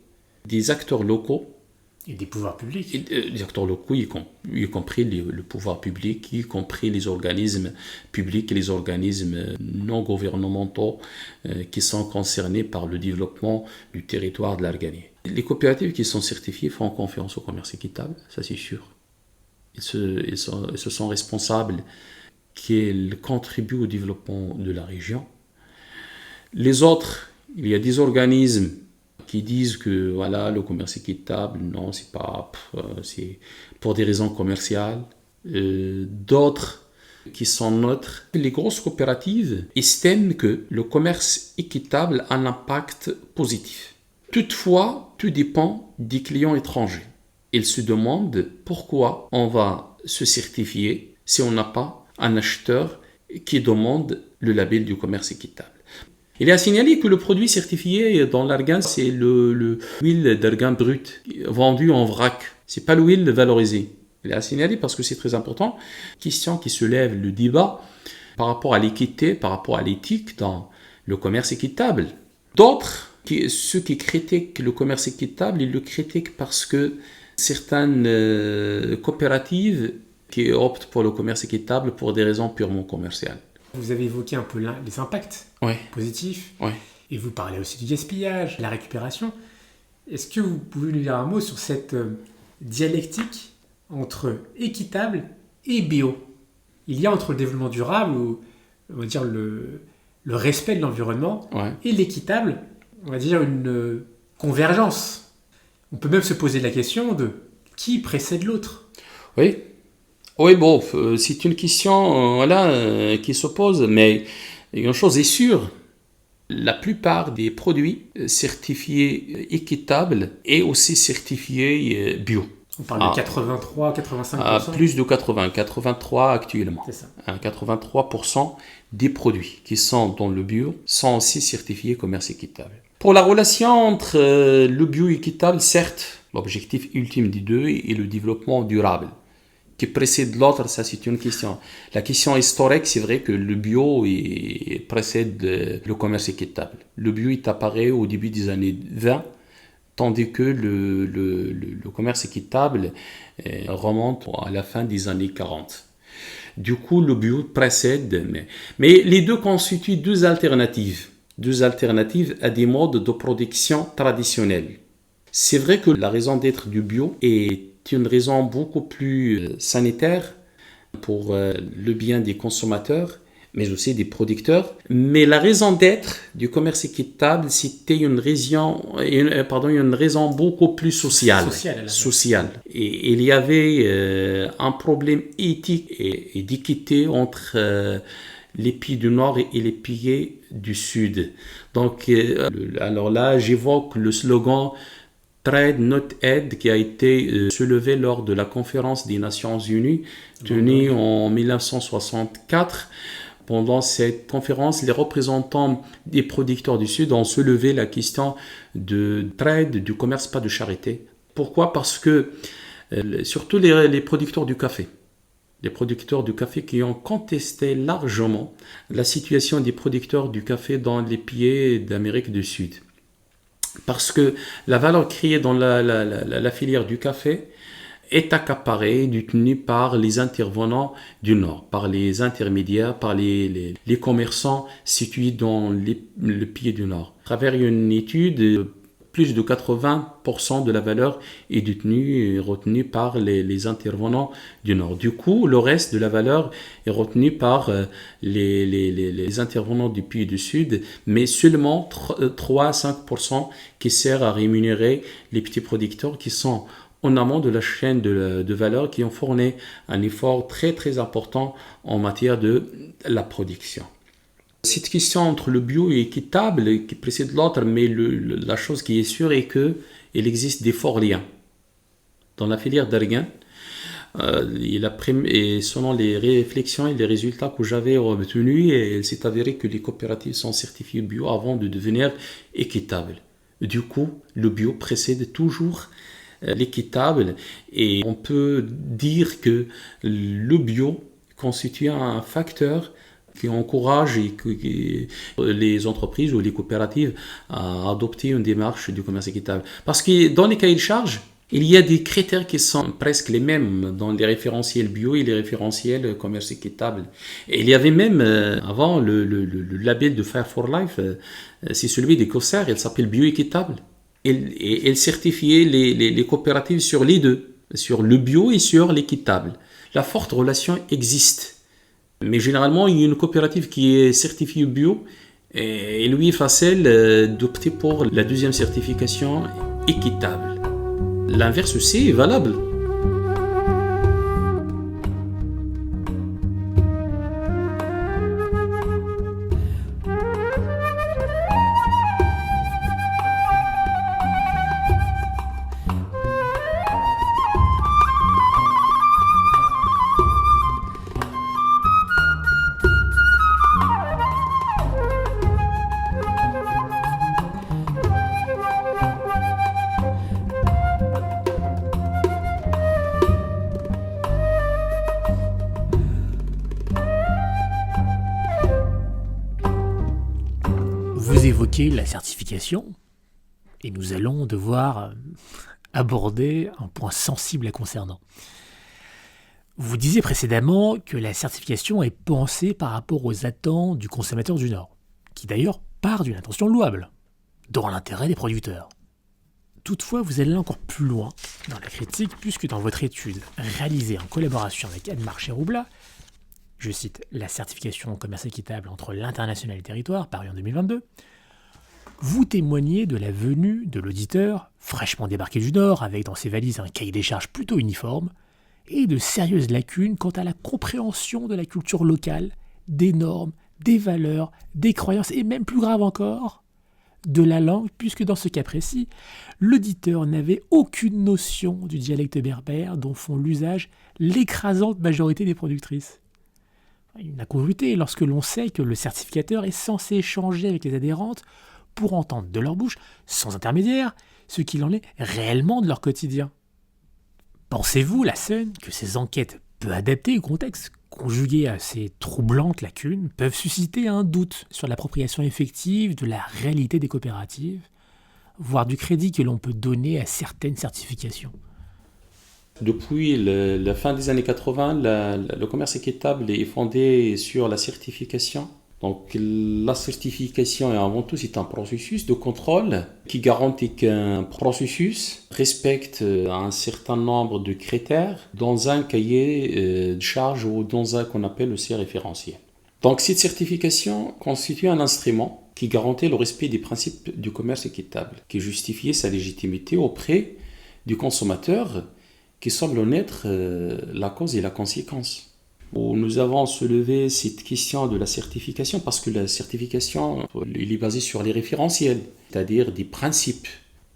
des acteurs locaux. Et des pouvoirs publics. Les acteurs locaux, y compris le pouvoir public, y compris les organismes publics et les organismes non gouvernementaux qui sont concernés par le développement du territoire de l'Arganie. Les coopératives qui sont certifiées font confiance au commerce équitable, ça c'est sûr. Ils se sont responsables qu'elles contribuent au développement de la région. Les autres, il y a des organismes qui disent que voilà, le commerce équitable, non, c'est pour des raisons commerciales. D'autres qui sont neutres. Les grosses coopératives estiment que le commerce équitable a un impact positif. Toutefois, tout dépend des clients étrangers. Ils se demandent pourquoi on va se certifier si on n'a pas un acheteur qui demande le label du commerce équitable. Il est à signaler que le produit certifié dans l'argan, c'est l'huile d'argan brute, vendue en vrac. Ce n'est pas l'huile valorisée. Il est à signaler parce que c'est très important. Question qui soulève le débat par rapport à l'équité, par rapport à l'éthique dans le commerce équitable. D'autres, ceux qui critiquent le commerce équitable, ils le critiquent parce que certaines coopératives qui optent pour le commerce équitable pour des raisons purement commerciales. Vous avez évoqué un peu les impacts positifs, et vous parlez aussi du gaspillage, de la récupération. Est-ce que vous pouvez nous dire un mot sur cette dialectique entre équitable et bio? Il y a entre le développement durable, ou on va dire le respect de l'environnement, et l'équitable, on va dire une convergence. On peut même se poser la question de qui précède l'autre. Oui, bon, c'est une question qui se pose, mais une chose est sûre, la plupart des produits certifiés équitables est aussi certifiés bio. On parle de 83, 85%. Plus de 83 actuellement. C'est ça. 83% des produits qui sont dans le bio sont aussi certifiés commerce équitable. Pour la relation entre le bio équitable, certes, l'objectif ultime des deux est le développement durable. Qui précède l'autre, ça c'est une question. La question historique, c'est vrai que le bio précède le commerce équitable. Le bio est apparu au début des années 20, tandis que le commerce équitable remonte à la fin des années 40. Du coup, le bio précède, mais les deux constituent deux alternatives à des modes de production traditionnels. C'est vrai que la raison d'être du bio est une raison beaucoup plus sanitaire pour le bien des consommateurs, mais aussi des producteurs. Mais la raison d'être du commerce équitable, c'était une raison beaucoup plus sociale. Et il y avait un problème éthique et d'équité entre les pays du Nord et les pays du Sud. Donc, alors là, j'évoque le slogan Trade Not Aid qui a été soulevé lors de la conférence des Nations Unies tenue en 1964. Pendant cette conférence, les représentants des producteurs du Sud ont soulevé la question de trade, du commerce, pas de charité. Pourquoi ? Parce que surtout les producteurs du café. Les producteurs du café qui ont contesté largement la situation des producteurs du café dans les pays d'Amérique du Sud. Parce que la valeur créée dans la filière du café est accaparée, détenue par les intervenants du Nord, par les intermédiaires, par les commerçants situés dans le pays du Nord. À travers une étude, plus de 80% de la valeur est détenue et retenue par les intervenants du Nord. Du coup, le reste de la valeur est retenu par les intervenants du pays du Sud, mais seulement 3 à 5% qui sert à rémunérer les petits producteurs qui sont en amont de la chaîne de valeur, qui ont fourni un effort très très important en matière de la production. Cette question entre le bio et équitable qui précède l'autre, mais la chose qui est sûre est qu'il existe des forts liens. Dans la filière d'Argan, et selon les réflexions et les résultats que j'avais obtenus, il s'est avéré que les coopératives sont certifiées bio avant de devenir équitables. Du coup, le bio précède toujours l'équitable, et on peut dire que le bio constitue un facteur qui encourage les entreprises ou les coopératives à adopter une démarche du commerce équitable. Parce que dans les cahiers de charges, il y a des critères qui sont presque les mêmes dans les référentiels bio et les référentiels commerce équitable. Et il y avait même avant le label de Fire for Life, c'est celui des COSER, il s'appelle bio équitable. Il certifiait les coopératives sur les deux, sur le bio et sur l'équitable. La forte relation existe. Mais généralement, il y a une coopérative qui est certifiée bio et lui est facile d'opter pour la deuxième certification équitable. L'inverse aussi est valable. Vous évoquez la certification et nous allons devoir aborder un point sensible la concernant. Vous disiez précédemment que la certification est pensée par rapport aux attentes du consommateur du Nord, qui d'ailleurs part d'une intention louable, dans l'intérêt des producteurs. Toutefois, vous allez encore plus loin dans la critique, puisque dans votre étude réalisée en collaboration avec Anne-Marc Cheroubla, je cite la certification commerce équitable entre l'international et le territoire, paru en 2022, vous témoignez de la venue de l'auditeur, fraîchement débarqué du Nord, avec dans ses valises un cahier des charges plutôt uniforme, et de sérieuses lacunes quant à la compréhension de la culture locale, des normes, des valeurs, des croyances, et même plus grave encore, de la langue, puisque dans ce cas précis, l'auditeur n'avait aucune notion du dialecte berbère dont font l'usage l'écrasante majorité des productrices. Une incongruité lorsque l'on sait que le certificateur est censé échanger avec les adhérentes pour entendre de leur bouche, sans intermédiaire, ce qu'il en est réellement de leur quotidien. Pensez-vous, la scène, que ces enquêtes peu adaptées au contexte, conjuguées à ces troublantes lacunes, peuvent susciter un doute sur l'appropriation effective de la réalité des coopératives, voire du crédit que l'on peut donner à certaines certifications ? Depuis la fin des années 80, le commerce équitable est fondé sur la certification. Donc la certification, avant tout, c'est un processus de contrôle qui garantit qu'un processus respecte un certain nombre de critères dans un cahier de charges ou dans un qu'on appelle aussi référentiel. Donc cette certification constitue un instrument qui garantit le respect des principes du commerce équitable, qui justifie sa légitimité auprès du consommateur, qui semble en être la cause et la conséquence. Nous avons soulevé cette question de la certification parce que la certification elle est basée sur les référentiels, c'est-à-dire des principes.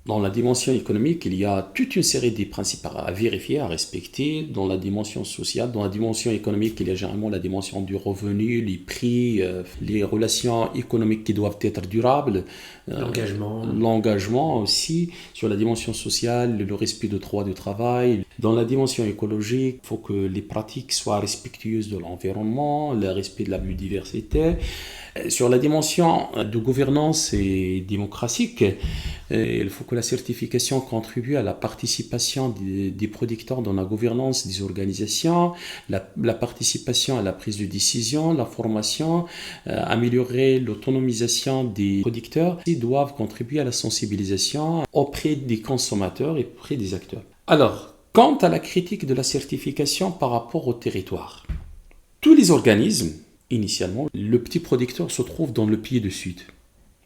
Dans la dimension économique, il y a toute une série de principes à vérifier, à respecter. Dans la dimension sociale, dans la dimension économique, il y a généralement la dimension du revenu, les prix, les relations économiques qui doivent être durables. L'engagement aussi. Sur la dimension sociale, le respect de droit du travail. Dans la dimension écologique, il faut que les pratiques soient respectueuses de l'environnement, le respect de la biodiversité. Sur la dimension de gouvernance et démocratique, il faut que la certification contribue à la participation des producteurs dans la gouvernance des organisations, la participation à la prise de décision, la formation, améliorer l'autonomisation des producteurs. Ils doivent contribuer à la sensibilisation auprès des consommateurs et auprès des acteurs. Alors, quant à la critique de la certification par rapport au territoire, tous les organismes, initialement, le petit producteur se trouve dans le pays du Sud.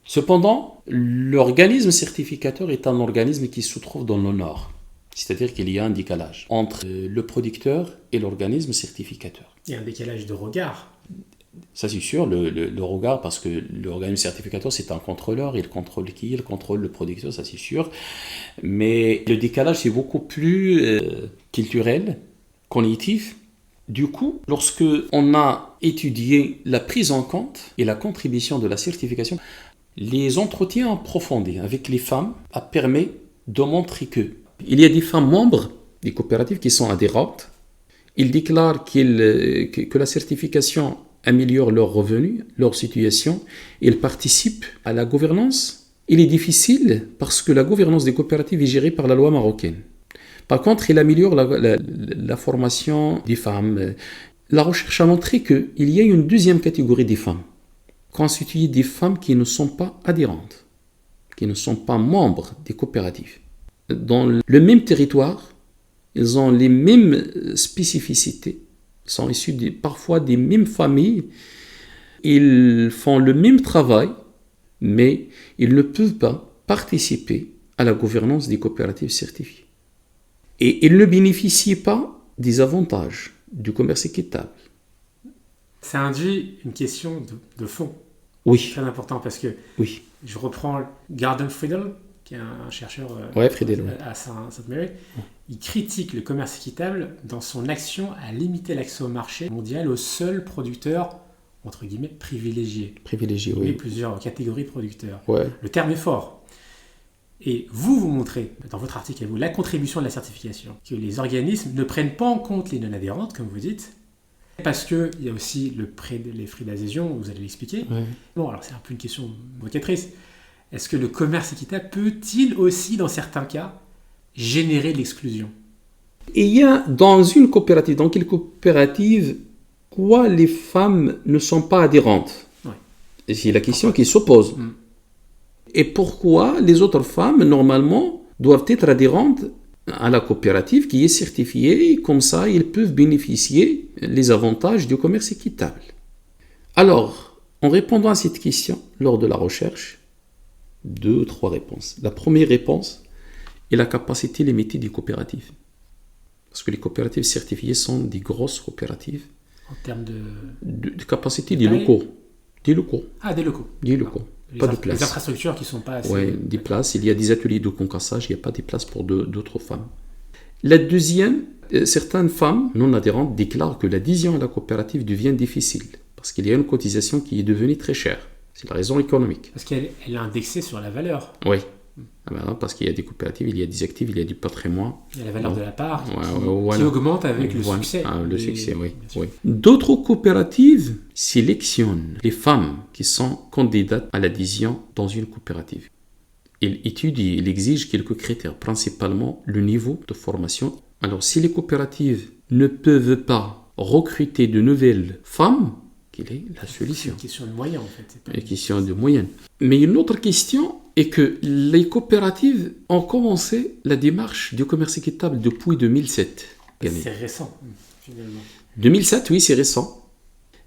Cependant, l'organisme certificateur est un organisme qui se trouve dans le Nord. C'est-à-dire qu'il y a un décalage entre le producteur et l'organisme certificateur. Il y a un décalage de regard. Ça c'est sûr, le regard, parce que l'organisme certificateur c'est un contrôleur, il contrôle qui? Il contrôle le producteur, ça c'est sûr. Mais le décalage c'est beaucoup plus culturel, cognitif. Du coup, lorsque on a étudié la prise en compte et la contribution de la certification, les entretiens approfondis avec les femmes a permis de montrer que il y a des femmes membres des coopératives qui sont adhérentes. Ils déclarent que la certification améliore leurs revenus, leur situation. Ils participent à la gouvernance. Il est difficile parce que la gouvernance des coopératives est gérée par la loi marocaine. Par contre, il améliore la formation des femmes. La recherche a montré qu'il y a une deuxième catégorie des femmes, constituée des femmes qui ne sont pas adhérentes, qui ne sont pas membres des coopératives. Dans le même territoire, ils ont les mêmes spécificités, ils sont issus parfois des mêmes familles, ils font le même travail, mais ils ne peuvent pas participer à la gouvernance des coopératives certifiées. Et ils ne bénéficient pas des avantages du commerce équitable. Ça induit une question de fond. Oui. Très important parce que je reprends Gordon Friedel, qui est un chercheur à Saint-Mary. Il critique le commerce équitable dans son action à limiter l'accès au marché mondial aux seuls producteurs, entre guillemets, privilégiés. Privilégiés, oui. Plusieurs catégories de producteurs. Ouais. Le terme est fort. Et vous montrez, dans votre article, la contribution de la certification, que les organismes ne prennent pas en compte les non-adhérentes, comme vous dites, parce qu'il y a aussi les frais d'adhésion, vous allez l'expliquer. Ouais. Bon, alors c'est un peu une question vocatrice. Est-ce que le commerce équitable peut-il aussi, dans certains cas, générer de l'exclusion? Et il y a dans une coopérative, dans quelle coopérative, quoi les femmes ne sont pas adhérentes? Ouais. Et c'est la question qui s'oppose. Et pourquoi les autres femmes, normalement, doivent être adhérentes à la coopérative qui est certifiée, comme ça, ils peuvent bénéficier des avantages du commerce équitable. Alors, en répondant à cette question, lors de la recherche, 2 ou 3 réponses. La première réponse est la capacité limitée des coopératives. Parce que les coopératives certifiées sont des grosses coopératives. En termes de capacité des locaux. Des locaux. Ah, des locaux. Des locaux. Pas de place. Les infrastructures qui ne sont pas assez... Oui, des places. Il y a des ateliers de concassage, il n'y a pas de place pour d'autres femmes. La deuxième, certaines femmes non adhérentes déclarent que l'adhésion à la coopérative devient difficile parce qu'il y a une cotisation qui est devenue très chère. C'est la raison économique. Parce qu'elle est indexée sur la valeur. Oui. Parce qu'il y a des coopératives, il y a des actifs, il y a du patrimoine. Il y a la valeur de la part qui augmente avec le succès. Le succès, oui. D'autres coopératives sélectionnent les femmes qui sont candidates à l'adhésion dans une coopérative. Ils étudient, ils exigent quelques critères, principalement le niveau de formation. Alors, si les coopératives ne peuvent pas recruter de nouvelles femmes, quelle est la solution? C'est une question de moyens, en fait. C'est une question de moyens. Mais une autre question est que les coopératives ont commencé la démarche du commerce équitable depuis 2007. C'est récent, finalement. 2007, oui, c'est récent.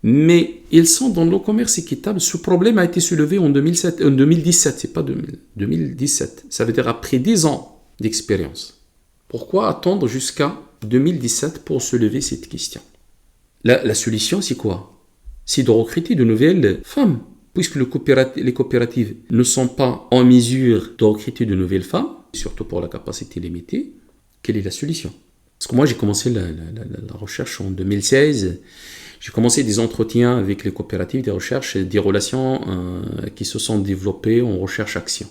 Mais ils sont dans le commerce équitable. Ce problème a été soulevé en 2017, c'est pas 2017. Ça veut dire après 10 ans d'expérience. Pourquoi attendre jusqu'à 2017 pour soulever cette question? La solution, c'est quoi? C'est de recruter de nouvelles femmes. Puisque les coopératives ne sont pas en mesure de recruter de nouvelles femmes, surtout pour la capacité limitée, quelle est la solution? Parce que moi, j'ai commencé la recherche en 2016. J'ai commencé des entretiens avec les coopératives, des recherches, des relations qui se sont développées en recherche-action.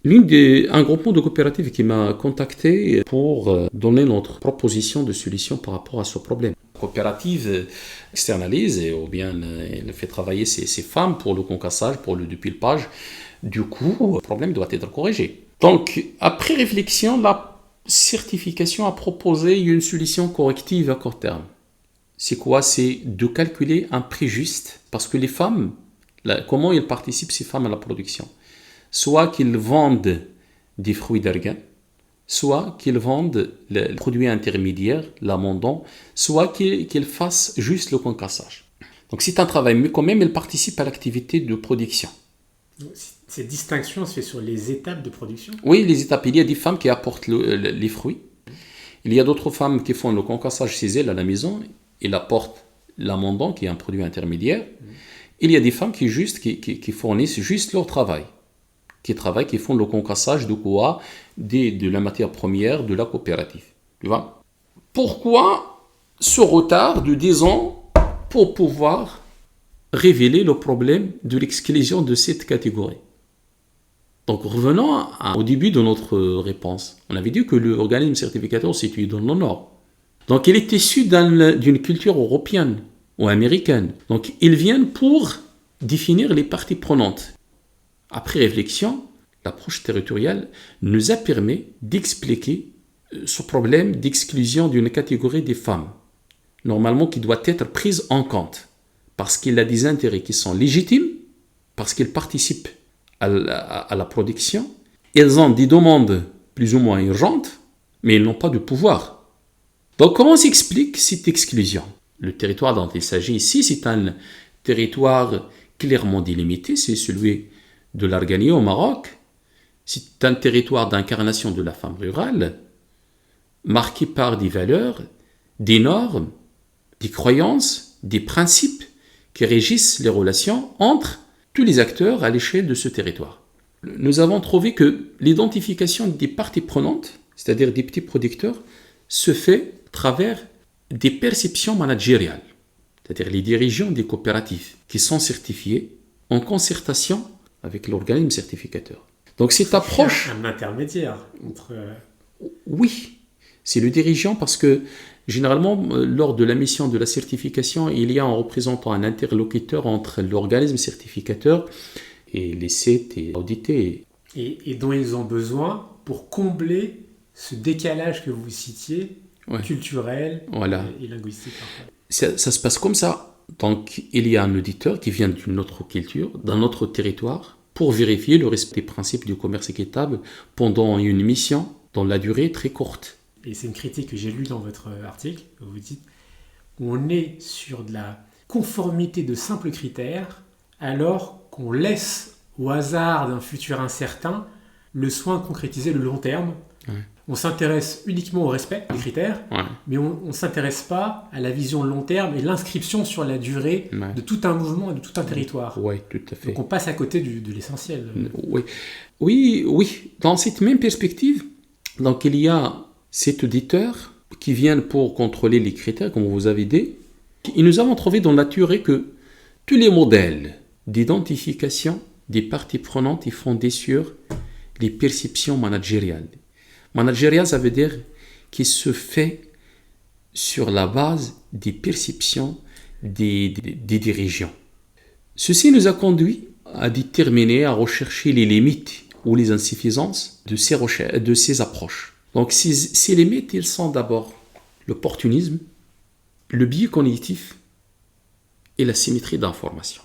Un groupement de coopératives qui m'a contacté pour donner notre proposition de solution par rapport à ce problème. La coopérative externalise ou bien elle fait travailler ses femmes pour le concassage, pour le dépulpage. Du coup, le problème doit être corrigé. Donc, après réflexion, la certification a proposé une solution corrective à court terme. C'est quoi? C'est de calculer un prix juste, parce que les femmes, comment elles participent, ces femmes, à la production? Soit qu'ils vendent des fruits d'argan, soit qu'ils vendent le produit intermédiaire, l'amendant, soit qu'ils fassent juste le concassage. Donc c'est un travail, mais quand même, elles participent à l'activité de production. Cette distinction se fait sur les étapes de production? Oui, les étapes. Il y a des femmes qui apportent les fruits. Il y a d'autres femmes qui font le concassage chez elles à la maison. Elles apportent l'amendant, qui est un produit intermédiaire. Il y a des femmes qui fournissent juste leur travail. Qui font le concassage de quoi? De la matière première de la coopérative. Tu vois? Pourquoi ce retard de 10 ans pour pouvoir révéler le problème de l'exclusion de cette catégorie? Donc revenons au début de notre réponse. On avait dit que l'organisme certificateur est situé dans le Nord. Donc il est issu d'une culture européenne ou américaine. Donc ils viennent pour définir les parties prenantes. Après réflexion, l'approche territoriale nous a permis d'expliquer ce problème d'exclusion d'une catégorie des femmes, normalement qui doit être prise en compte, parce qu'il a des intérêts qui sont légitimes, parce qu'ils participent à la production, elles ont des demandes plus ou moins urgentes, mais elles n'ont pas de pouvoir. Donc comment s'explique cette exclusion? Le territoire dont il s'agit ici, c'est un territoire clairement délimité, c'est celui de l'Arganie au Maroc. C'est un territoire d'incarnation de la femme rurale, marqué par des valeurs, des normes, des croyances, des principes qui régissent les relations entre tous les acteurs à l'échelle de ce territoire. Nous avons trouvé que l'identification des parties prenantes, c'est-à-dire des petits producteurs, se fait à travers des perceptions managériales, c'est-à-dire les dirigeants des coopératives qui sont certifiés en concertation avec l'organisme certificateur. Donc cette approche... Un intermédiaire entre... Oui, c'est le dirigeant parce que généralement, lors de la mission de la certification, il y a un représentant, un interlocuteur entre l'organisme certificateur et les sites audités. Et dont ils ont besoin pour combler ce décalage que vous citiez, culturel et linguistique. Ça se passe comme ça. Donc, il y a un auditeur qui vient d'une autre culture, d'un autre territoire, pour vérifier le respect des principes du commerce équitable pendant une mission dont la durée est très courte. Et c'est une critique que j'ai lue dans votre article, où vous dites on est sur de la conformité de simples critères, alors qu'on laisse au hasard d'un futur incertain le soin de concrétiser le long terme. Ouais. On s'intéresse uniquement au respect des critères, mais on ne s'intéresse pas à la vision long terme et l'inscription sur la durée de tout un mouvement et de tout un territoire. Oui, tout à fait. Donc on passe à côté de l'essentiel. Oui. Dans cette même perspective, donc il y a cet auditeur qui vient pour contrôler les critères, comme vous avez dit. Et nous avons trouvé dans la théorie que tous les modèles d'identification des parties prenantes sont fondés sur les perceptions managériales. Managérial, ça veut dire qu'il se fait sur la base des perceptions des dirigeants. Ceci nous a conduit à déterminer, à rechercher les limites ou les insuffisances de ces approches. Donc ces limites, ils sont d'abord l'opportunisme, le biais cognitif et la symétrie d'information.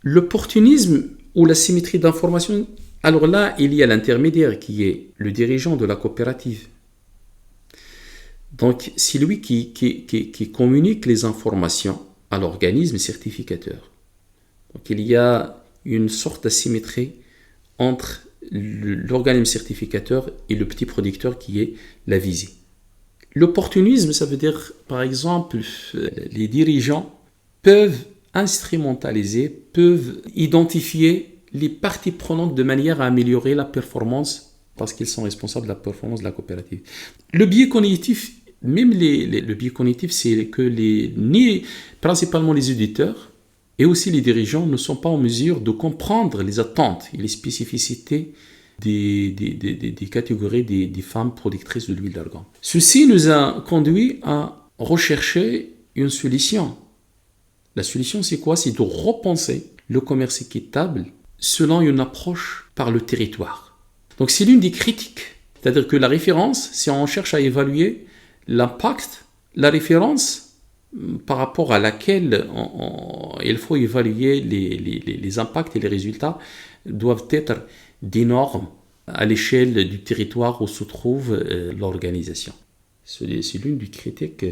L'opportunisme ou la symétrie d'information, alors là, il y a l'intermédiaire qui est le dirigeant de la coopérative. Donc, c'est lui qui communique les informations à l'organisme certificateur. Donc, il y a une sorte d'asymétrie entre l'organisme certificateur et le petit producteur qui est la visée. L'opportunisme, ça veut dire, par exemple, les dirigeants peuvent instrumentaliser, peuvent identifier les parties prenantes de manière à améliorer la performance parce qu'ils sont responsables de la performance de la coopérative. Le biais cognitif, même le biais cognitif, c'est que principalement les auditeurs et aussi les dirigeants ne sont pas en mesure de comprendre les attentes et les spécificités des catégories des femmes productrices de l'huile d'argan. Ceci nous a conduit à rechercher une solution. La solution, c'est quoi? C'est de repenser le commerce équitable selon une approche par le territoire. Donc, c'est l'une des critiques. C'est-à-dire que la référence, si on cherche à évaluer l'impact, la référence par rapport à laquelle il faut évaluer les impacts et les résultats doivent être des normes à l'échelle du territoire où se trouve l'organisation. C'est l'une des critiques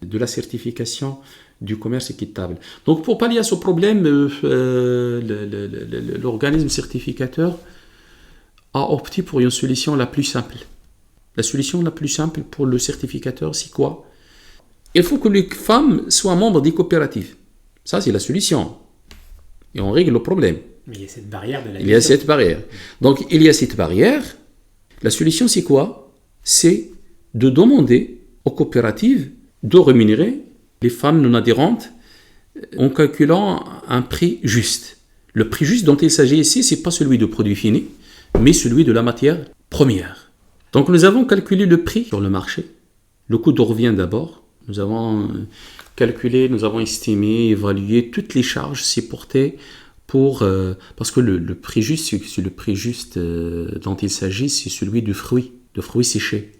de la certification du commerce équitable. Donc, pour pallier à ce problème, l'organisme certificateur a opté pour une solution la plus simple. La solution la plus simple pour le certificateur, c'est quoi? Il faut que les femmes soient membres des coopératives. Ça, c'est la solution. Et on règle le problème. Mais il y a cette barrière de la Il y a cette barrière. Donc, il y a cette barrière. La solution, c'est quoi? C'est de demander aux coopératives de rémunérer les femmes non adhérentes en calculant un prix juste. Le prix juste dont il s'agit ici, ce n'est pas celui du produit fini, mais celui de la matière première. Donc, nous avons calculé le prix sur le marché, le coût de revient d'abord. Nous avons calculé, nous avons estimé, évalué toutes les charges supportées parce que le prix juste, c'est le prix juste dont il s'agit, c'est celui du fruit séché.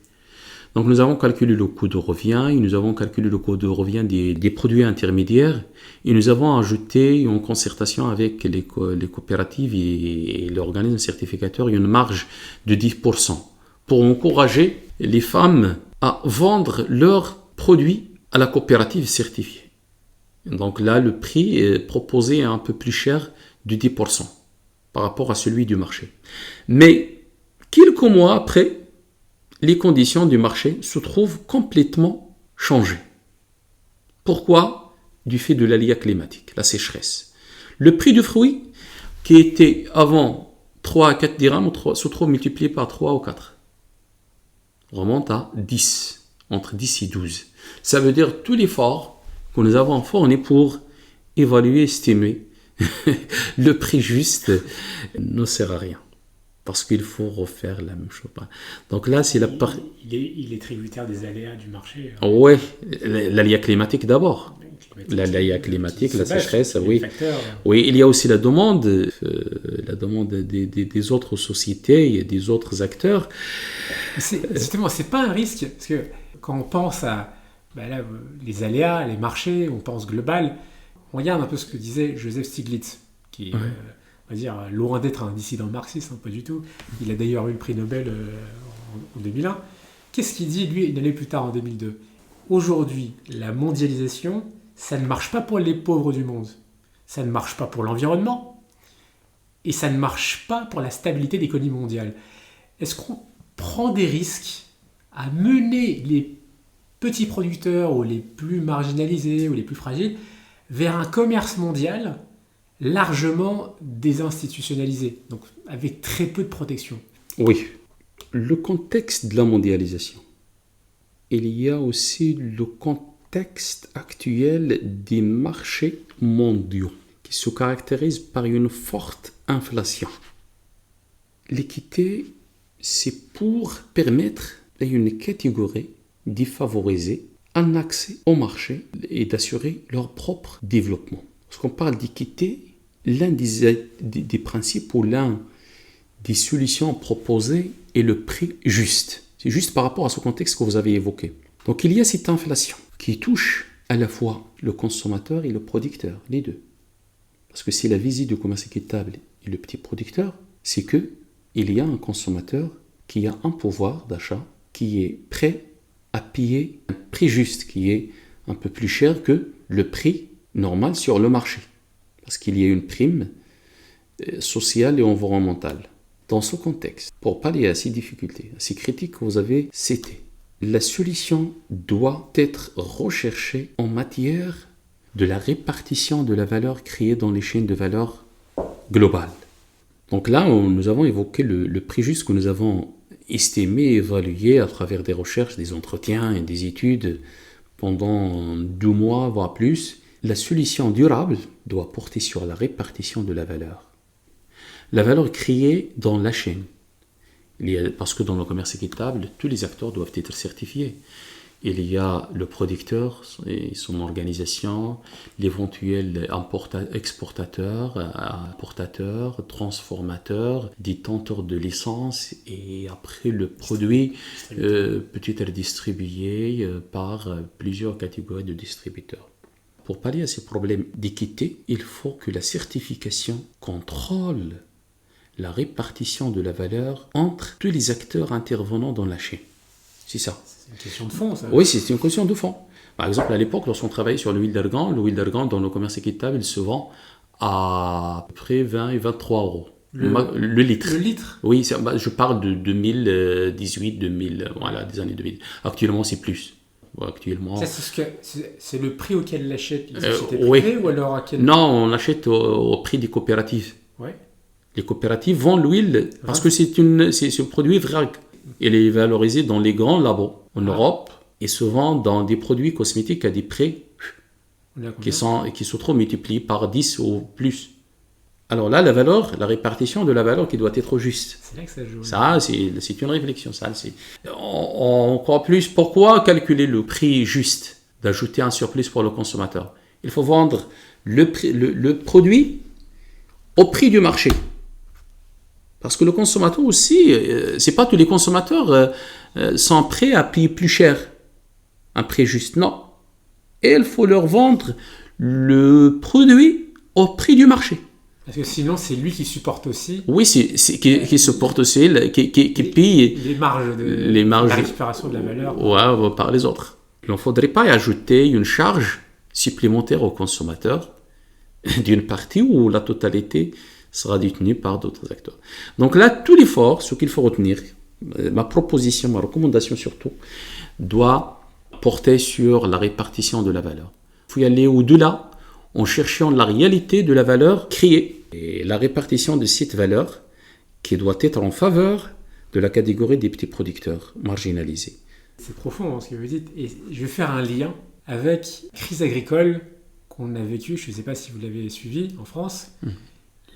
Donc nous avons calculé le coût de revient, et nous avons calculé le coût de revient des produits intermédiaires, et nous avons ajouté en concertation avec les coopératives et l'organisme certificateur une marge de 10% pour encourager les femmes à vendre leurs produits à la coopérative certifiée. Donc là, le prix est proposé un peu plus cher de 10% par rapport à celui du marché. Mais quelques mois après, les conditions du marché se trouvent complètement changées. Pourquoi? Du fait de l'aléa climatique, la sécheresse. Le prix du fruit, qui était avant 3 à 4 dirhams, se trouve multiplié par 3 ou 4. Remonte à 10, entre 10 et 12. Ça veut dire tout l'effort que nous avons fourni pour évaluer, estimer le prix juste ne sert à rien. Parce qu'il faut refaire la même chose. Donc là, c'est il est tributaire des aléas du marché. Oui, l'aléa climatique d'abord. L'aléa climatique, la sécheresse, oui. Oui, il y a aussi la demande des autres sociétés et des autres acteurs. Justement, c'est pas un risque, parce que quand on pense à les aléas, les marchés, on pense global. On regarde un peu ce que disait Joseph Stiglitz, qui est, on va dire, loin d'être un dissident marxiste, pas du tout. Il a d'ailleurs eu le prix Nobel en 2001. Qu'est-ce qu'il dit, lui, une année plus tard, en 2002? Aujourd'hui, la mondialisation, ça ne marche pas pour les pauvres du monde. Ça ne marche pas pour l'environnement. Et ça ne marche pas pour la stabilité de l'économie mondiale. Est-ce qu'on prend des risques à mener les petits producteurs ou les plus marginalisés ou les plus fragiles vers un commerce mondial largement désinstitutionnalisé, donc avec très peu de protection? Oui. Le contexte de la mondialisation. Il y a aussi le contexte actuel des marchés mondiaux qui se caractérise par une forte inflation. L'équité, c'est pour permettre à une catégorie défavorisée un accès au marché et d'assurer leur propre développement. Lorsqu'on parle d'équité, l'un des principes ou l'un des solutions proposées est le prix juste. C'est juste par rapport à ce contexte que vous avez évoqué. Donc il y a cette inflation qui touche à la fois le consommateur et le producteur, les deux. Parce que c'est la visite du commerce équitable et le petit producteur, c'est que il y a un consommateur qui a un pouvoir d'achat, qui est prêt à payer un prix juste, qui est un peu plus cher que le prix normal sur le marché. Parce qu'il y a une prime sociale et environnementale. Dans ce contexte, pour pallier à ces difficultés, à ces critiques que vous avez citées, la solution doit être recherchée en matière de la répartition de la valeur créée dans les chaînes de valeur globales. Donc là, nous avons évoqué le prix juste que nous avons estimé et évalué à travers des recherches, des entretiens et des études pendant 2 mois, voire plus. La solution durable doit porter sur la répartition de la valeur. La valeur créée dans la chaîne. Parce que dans le commerce équitable, tous les acteurs doivent être certifiés. Il y a le producteur et son organisation, l'éventuel exportateur, importateur, transformateur, détenteur de licence, et après le produit peut être distribué par plusieurs catégories de distributeurs. Pour pallier à ces problèmes d'équité, il faut que la certification contrôle la répartition de la valeur entre tous les acteurs intervenant dans la chaîne. C'est ça. C'est une question de fond, ça. Oui, c'est une question de fond. Par exemple, à l'époque, lorsqu'on travaillait sur l'huile d'argan, dans le commerce équitable, il se vend à peu près 20 et 23 euros. Le litre. Le litre? Oui, je parle de 2018, 2000, voilà, des années 2000. Actuellement, c'est plus. Actuellement. Ça, c'est le prix auquel il l'achète, les sociétés oui. privées, ou alors à quel... Non, on l'achète au prix des coopératives. Ouais. Les coopératives vendent l'huile parce que c'est un produit vrac. Il est valorisé dans les grands labos en Europe et souvent dans des produits cosmétiques à des prix qui se trouvent multipliés par 10 ou plus. Alors là, la répartition de la valeur qui doit être juste. C'est là que ça joue. Ça, c'est une réflexion. On croit plus. Pourquoi calculer le prix juste d'ajouter un surplus pour le consommateur? Il faut vendre le produit au prix du marché. Parce que le consommateur aussi, c'est pas tous les consommateurs sont prêts à payer plus cher. Un prix juste, non. Et il faut leur vendre le produit au prix du marché. Parce que sinon, c'est lui qui supporte aussi. Oui, qui supporte aussi, qui paye les marges de la récupération de la valeur. Ouais, par les autres. Il ne faudrait pas ajouter une charge supplémentaire au consommateur d'une partie où la totalité sera détenue par d'autres acteurs. Donc là, tout l'effort, ce qu'il faut retenir, ma proposition, ma recommandation surtout, doit porter sur la répartition de la valeur. Il faut y aller au-delà en cherchant la réalité de la valeur créée et la répartition de cette valeur qui doit être en faveur de la catégorie des petits producteurs marginalisés. C'est profond ce que vous dites, et je vais faire un lien avec la crise agricole qu'on a vécue, je ne sais pas si vous l'avez suivi en France.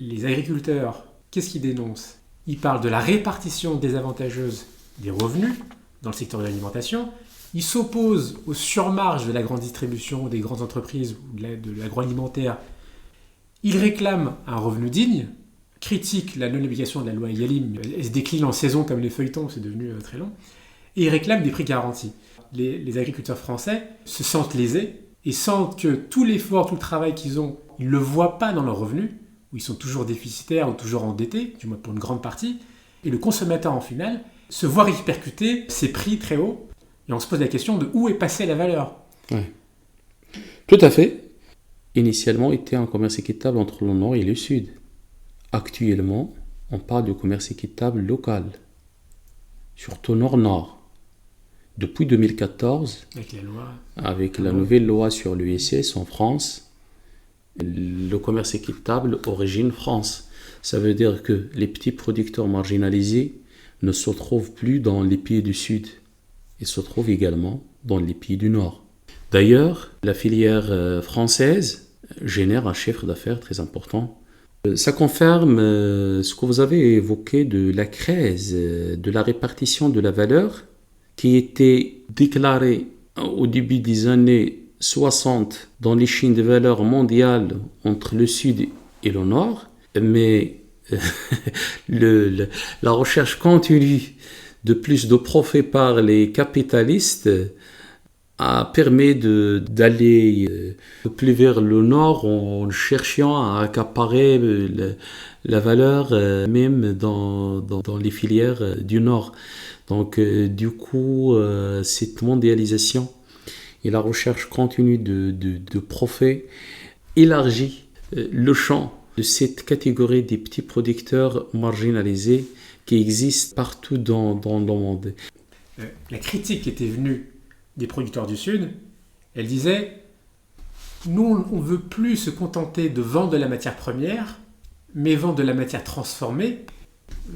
Les agriculteurs, qu'est-ce qu'ils dénoncent? Ils parlent de la répartition désavantageuse des revenus dans le secteur de l'alimentation. Ils s'opposent aux surmarges de la grande distribution, des grandes entreprises ou de l'agroalimentaire. Ils réclament un revenu digne, critiquent la non-application de la loi Egalim, elle se décline en saison comme les feuilletons, c'est devenu très long, et ils réclament des prix garantis. Les agriculteurs français se sentent lésés et sentent que tout l'effort, tout le travail qu'ils ont, ils ne le voient pas dans leurs revenus, où ils sont toujours déficitaires ou toujours endettés, du moins pour une grande partie, et le consommateur en final se voit répercuter ses prix très hauts. Et on se pose la question de où est passée la valeur. Oui. Tout à fait. Initialement, il était un commerce équitable entre le Nord et le Sud. Actuellement, on parle de commerce équitable local, surtout Nord-Nord. Depuis 2014, avec la nouvelle loi sur l'USS en France, le commerce équitable origine France. Ça veut dire que les petits producteurs marginalisés ne se trouvent plus dans les pays du Sud. Ils se trouvent également dans les pays du Nord. D'ailleurs, la filière française génère un chiffre d'affaires très important. Ça confirme ce que vous avez évoqué de la crise, de la répartition de la valeur qui était déclarée au début des années 60 dans les chaînes de valeur mondiales entre le Sud et le Nord. Mais la recherche continue de plus de profit par les capitalistes a permis d'aller plus vers le nord en cherchant à accaparer la valeur même dans les filières du nord. Donc du coup, cette mondialisation et la recherche continue de profit élargit le champ de cette catégorie des petits producteurs marginalisés qui existe partout dans le monde. La critique qui était venue des producteurs du Sud, elle disait « Nous, on ne veut plus se contenter de vendre de la matière première, mais vendre de la matière transformée.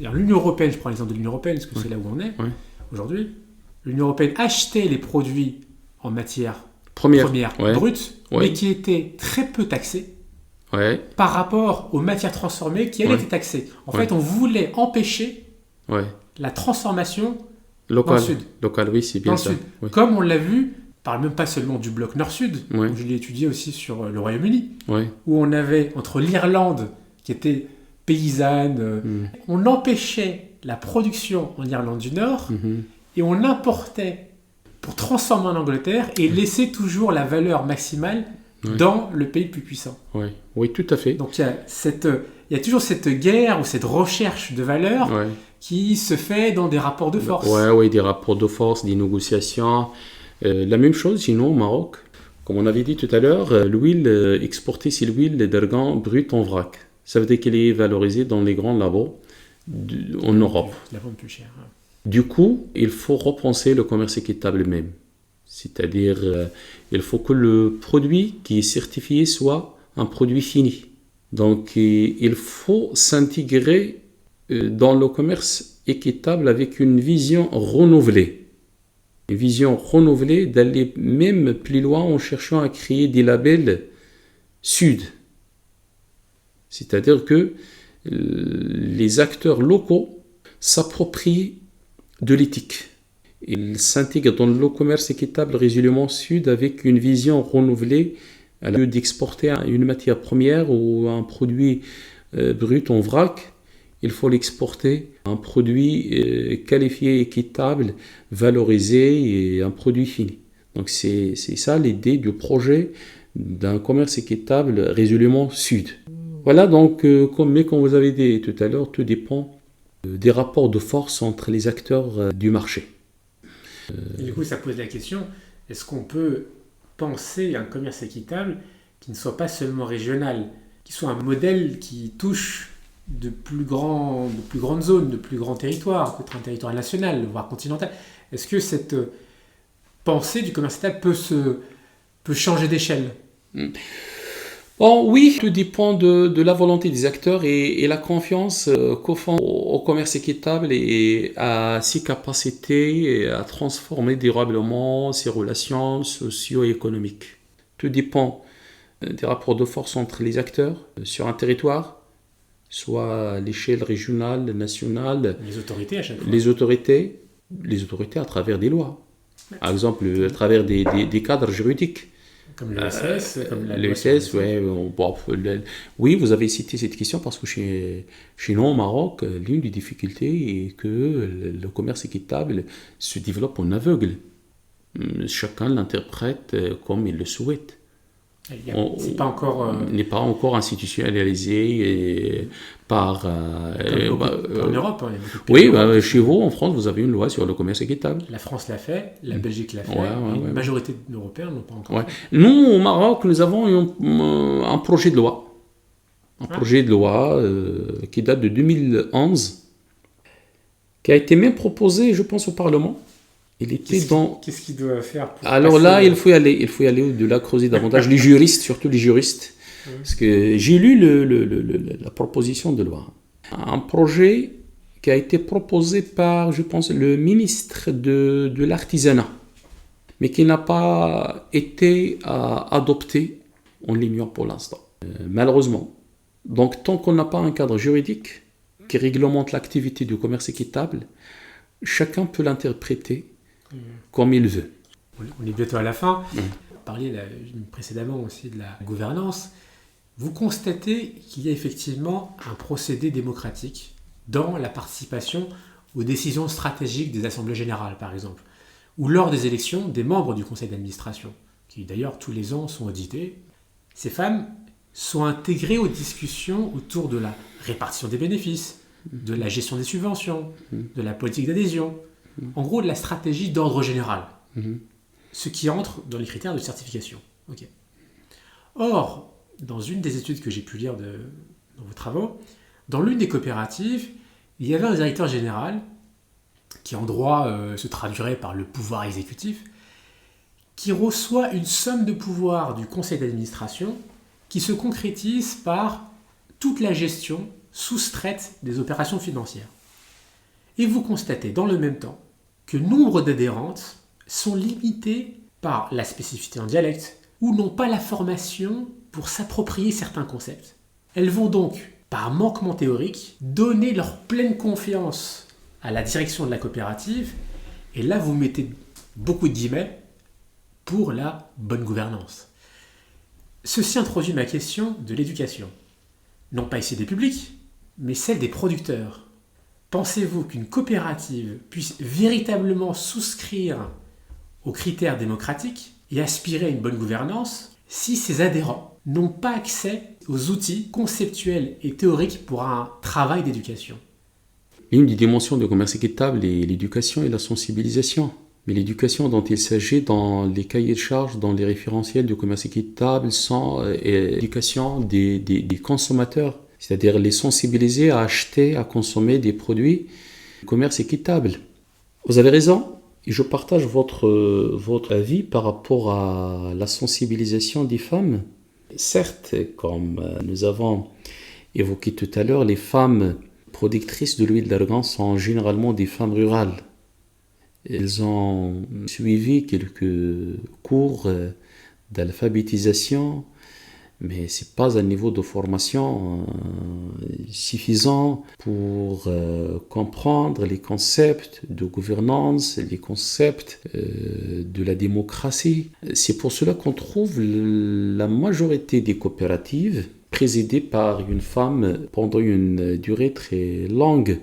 Alors, l'Union européenne, je prends l'exemple de l'Union européenne, parce que c'est là où on est aujourd'hui. L'Union européenne achetait les produits en matière première brute, mais qui étaient très peu taxés par rapport aux matières transformées qui, elles, étaient taxées. En fait, on voulait empêcher la transformation locale. Dans le Sud. Local, oui, c'est bien ça. Oui. Comme on l'a vu, je parle même pas seulement du bloc Nord-Sud, où je l'ai étudié aussi sur le Royaume-Uni, où on avait, entre l'Irlande, qui était paysanne, on empêchait la production en Irlande du Nord, et on importait pour transformer en Angleterre et laisser toujours la valeur maximale dans le pays le plus puissant. Oui, tout à fait. Donc il y a toujours cette guerre ou cette recherche de valeur qui se fait dans des rapports de force. Oui, des rapports de force, des négociations. La même chose sinon au Maroc. Comme on avait dit tout à l'heure, l'huile exportée, c'est l'huile d'argan brut en vrac. Ça veut dire qu'elle est valorisée dans les grands labos en Europe. La vente plus chère. Du coup, il faut repenser le commerce équitable même. C'est-à-dire, il faut que le produit qui est certifié soit un produit fini. Donc, il faut s'intégrer dans le commerce équitable avec une vision renouvelée. Une vision renouvelée d'aller même plus loin en cherchant à créer des labels Sud. C'est-à-dire que les acteurs locaux s'approprient de l'éthique. Ils s'intègrent dans le commerce équitable résolument Sud avec une vision renouvelée au lieu d'exporter une matière première ou un produit brut en vrac. Il faut l'exporter, un produit qualifié, équitable, valorisé et un produit fini. Donc c'est ça l'idée du projet d'un commerce équitable résolument Sud. Voilà donc, comme vous avez dit tout à l'heure, tout dépend des rapports de force entre les acteurs du marché. Et du coup, ça pose la question, est-ce qu'on peut penser un commerce équitable qui ne soit pas seulement régional, qui soit un modèle qui touche de plus grandes zones, de plus grands territoires, peut-être un territoire national, voire continental. Est-ce que cette pensée du commerce équitable peut changer d'échelle ? Bon, oui, tout dépend de la volonté des acteurs et la confiance qu'au fond au commerce équitable et à ses capacités à transformer durablement ses relations socio-économiques. Tout dépend des rapports de force entre les acteurs sur un territoire, soit à l'échelle régionale, nationale. Les autorités à chaque fois. Les autorités à travers des lois. Par exemple, à travers des cadres juridiques. Comme l'ESS, comme la l'ESS, oui, vous avez cité cette question parce que chez nous au Maroc, l'une des difficultés est que le commerce équitable se développe en aveugle. Chacun l'interprète comme il le souhaite. C'est pas encore n'est pas encore institutionnalisé par en Europe. Oui, chez vous en France, vous avez une loi sur le commerce équitable. La France l'a fait, la Belgique l'a fait, la majorité d'Européens n'ont pas encore fait. Nous, au Maroc, nous avons un projet de loi. Projet de loi qui date de 2011, qui a été même proposé, je pense, au Parlement. Qu'est-ce qu'il doit faire pour Alors là, il faut y aller au-delà, creuser davantage. Les juristes, surtout les juristes. Parce que j'ai lu la proposition de loi. Un projet qui a été proposé par, je pense, le ministre de l'Artisanat, mais qui n'a pas été adopté. On l'ignore pour l'instant, malheureusement. Donc, tant qu'on n'a pas un cadre juridique qui réglemente l'activité du commerce équitable, chacun peut l'interpréter comme il veut. On est bientôt à la fin. Vous parliez précédemment aussi de la gouvernance. Vous constatez qu'il y a effectivement un procédé démocratique dans la participation aux décisions stratégiques des assemblées générales, par exemple, ou lors des élections des membres du conseil d'administration, qui d'ailleurs tous les ans sont audités. Ces femmes sont intégrées aux discussions autour de la répartition des bénéfices, de la gestion des subventions, de la politique d'adhésion, en gros de la stratégie d'ordre général, ce qui entre dans les critères de certification. Okay. Or, dans une des études que j'ai pu lire dans vos travaux, dans l'une des coopératives, il y avait un directeur général, qui en droit se traduirait par le pouvoir exécutif, qui reçoit une somme de pouvoir du conseil d'administration qui se concrétise par toute la gestion soustraite des opérations financières. Et vous constatez dans le même temps que nombre d'adhérentes sont limitées par la spécificité en dialecte ou n'ont pas la formation pour s'approprier certains concepts. Elles vont donc, par manquement théorique, donner leur pleine confiance à la direction de la coopérative, et là vous mettez beaucoup de guillemets pour la bonne gouvernance. Ceci introduit ma question de l'éducation. Non pas ici des publics, mais celle des producteurs. Pensez-vous qu'une coopérative puisse véritablement souscrire aux critères démocratiques et aspirer à une bonne gouvernance si ses adhérents n'ont pas accès aux outils conceptuels et théoriques pour un travail d'éducation? L'une des dimensions du commerce équitable est l'éducation et la sensibilisation. Mais l'éducation dont il s'agit dans les cahiers de charges, dans les référentiels du commerce équitable, sont l'éducation des consommateurs, c'est-à-dire les sensibiliser à acheter, à consommer des produits du commerce équitable. Vous avez raison, et je partage votre avis par rapport à la sensibilisation des femmes. Certes, comme nous avons évoqué tout à l'heure, les femmes productrices de l'huile d'argan sont généralement des femmes rurales. Elles ont suivi quelques cours d'alphabétisation, mais ce n'est pas un niveau de formation suffisant pour comprendre les concepts de gouvernance, les concepts de la démocratie. C'est pour cela qu'on trouve la majorité des coopératives présidées par une femme pendant une durée très longue.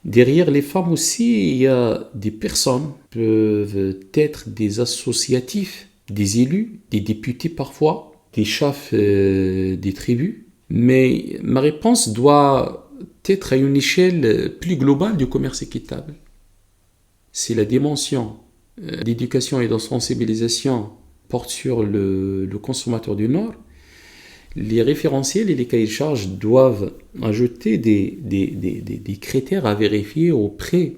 Derrière les femmes aussi, il y a des personnes qui peuvent être des associatifs, des élus, des députés parfois, des chefs des tribus. Mais ma réponse doit être à une échelle plus globale du commerce équitable. Si la dimension d'éducation et de sensibilisation porte sur le consommateur du Nord, les référentiels et les cahiers de charges doivent ajouter des critères à vérifier auprès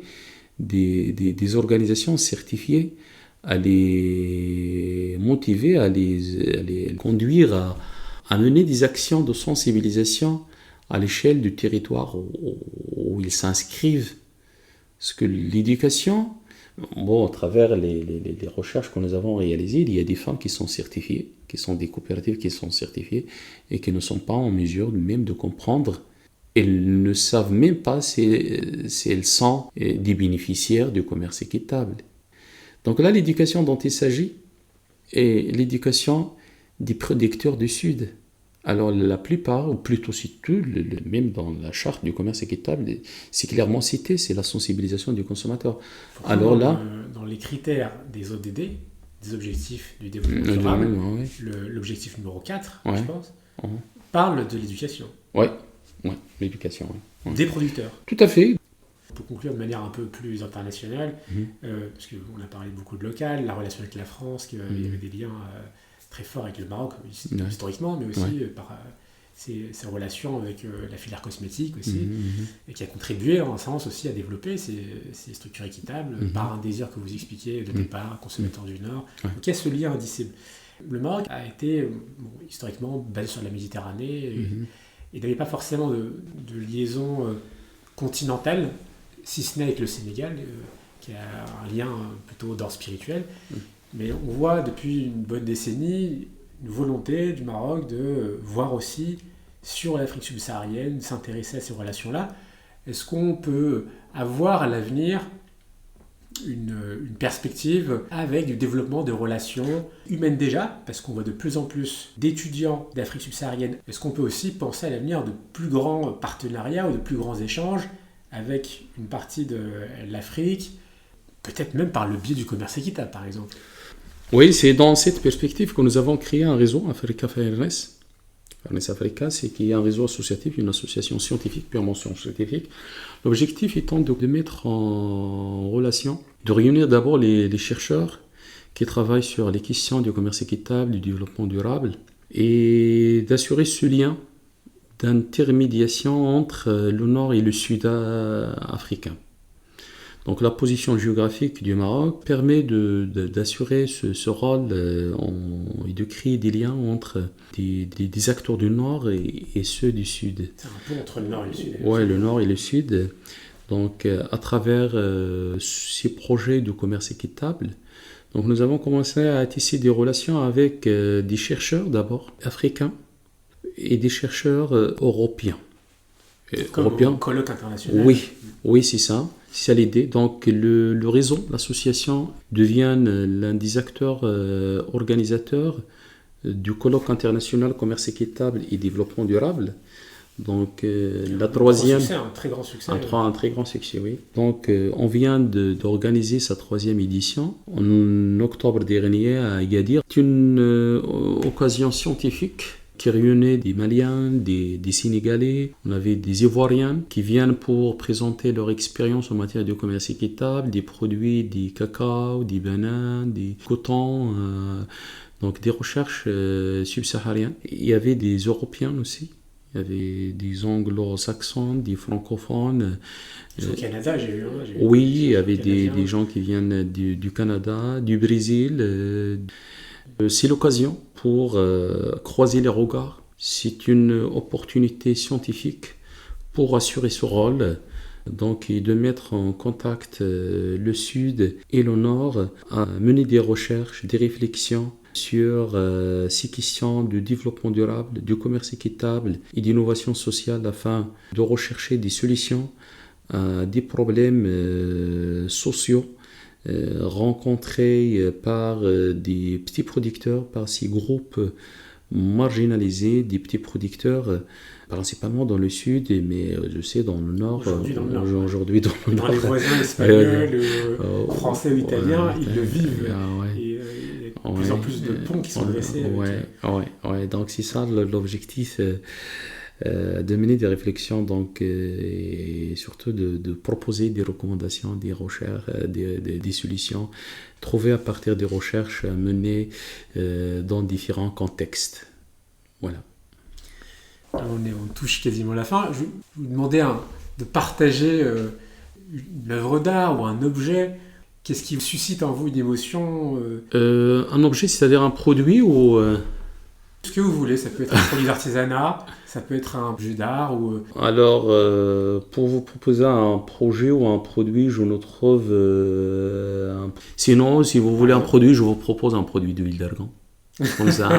des organisations certifiées, à les motiver, à les conduire à mener des actions de sensibilisation à l'échelle du territoire où ils s'inscrivent. Parce que l'éducation, à travers les recherches que nous avons réalisées, il y a des femmes qui sont certifiées, qui sont des coopératives qui sont certifiées et qui ne sont pas en mesure même de comprendre. Elles ne savent même pas si elles sont des bénéficiaires du commerce équitable. Donc là, l'éducation dont il s'agit est l'éducation des producteurs du Sud. Alors la plupart, ou plutôt si tout, même dans la charte du commerce équitable, c'est clairement cité, c'est la sensibilisation du consommateur. Alors là, dans les critères des ODD, des objectifs du développement durable, l'objectif numéro 4, je pense, parle de l'éducation. Oui, l'éducation. Ouais. Des producteurs. Tout à fait. Pour conclure de manière un peu plus internationale, parce qu'on a parlé beaucoup de local, la relation avec la France, qu'il y avait des liens très forts avec le Maroc, historiquement, mais aussi par ses relations avec la filière cosmétique aussi, et qui a contribué en un sens aussi à développer ces structures équitables par un désir que vous expliquiez de départ, consommateur du Nord. Donc il y a ce lien indicible. Le Maroc a été historiquement basé sur la Méditerranée et n'avait pas forcément de liaison continentale, si ce n'est avec le Sénégal, qui a un lien plutôt d'ordre spirituel. Mais on voit depuis une bonne décennie une volonté du Maroc de voir aussi sur l'Afrique subsaharienne, s'intéresser à ces relations-là. Est-ce qu'on peut avoir à l'avenir une perspective avec du développement de relations humaines déjà, parce qu'on voit de plus en plus d'étudiants d'Afrique subsaharienne. Est-ce qu'on peut aussi penser à l'avenir de plus grands partenariats ou de plus grands échanges avec une partie de l'Afrique, peut-être même par le biais du commerce équitable, par exemple? Oui, c'est dans cette perspective que nous avons créé un réseau, Africa Fairness. Fairness Africa, c'est qu'il y a un réseau associatif, une association scientifique, purement scientifique. L'objectif étant de mettre en relation, de réunir d'abord les chercheurs qui travaillent sur les questions du commerce équitable, du développement durable, et d'assurer ce lien d'intermédiation entre le Nord et le Sud africain. Donc la position géographique du Maroc permet d'assurer ce rôle et de créer des liens entre des acteurs du Nord et ceux du Sud. C'est un pont entre le Nord et le Sud. Oui, le Nord et le Sud. Donc à travers ces projets de commerce équitable, donc nous avons commencé à tisser des relations avec des chercheurs d'abord africains et des chercheurs européens. Comme un colloque international. Oui, c'est ça. C'est l'idée. Donc le réseau, l'association devient l'un des acteurs organisateurs du colloque international commerce équitable et développement durable. Donc la troisième... Un très grand succès. Un très grand succès, oui. Donc on vient d'organiser sa troisième édition en octobre dernier à Agadir. C'est une occasion scientifique qui réunit des Maliens, des Sénégalais, on avait des Ivoiriens qui viennent pour présenter leur expérience en matière de commerce équitable, des produits, des cacao, des bananes, des cotons, donc des recherches subsahariennes. Il y avait des Européens aussi, il y avait des anglo-saxons, des francophones. Au Canada, j'ai vu. Oui, il y avait des gens qui viennent du Canada, du Brésil. C'est l'occasion pour croiser les regards. C'est une opportunité scientifique pour assurer ce rôle, donc, et de mettre en contact le Sud et le Nord, à mener des recherches, des réflexions sur ces questions de développement durable, du commerce équitable et d'innovation sociale afin de rechercher des solutions à des problèmes sociaux rencontrés par des petits producteurs, par ces groupes marginalisés, des petits producteurs, principalement dans le sud, mais je sais dans le nord. Aujourd'hui dans le nord. Les voisins espagnols, français ou italiens, ils le vivent. Et il y a de plus en plus de ponts qui sont dressés. Donc c'est ça l'objectif. De mener des réflexions donc, et surtout de proposer des recommandations, des recherches, des solutions trouvées à partir des recherches menées dans différents contextes. Voilà. On touche quasiment à la fin. Je vais vous demander de partager une œuvre d'art ou un objet. Qu'est-ce qui suscite en vous une émotion Un objet, c'est-à-dire un produit ou... Ce que vous voulez, ça peut être un produit d'artisanat, ça peut être un objet d'art ou... Alors, pour vous proposer un projet ou un produit, je ne trouve... Sinon, si vous voulez un produit, je vous propose un produit d'huile d'argan. Comme ça.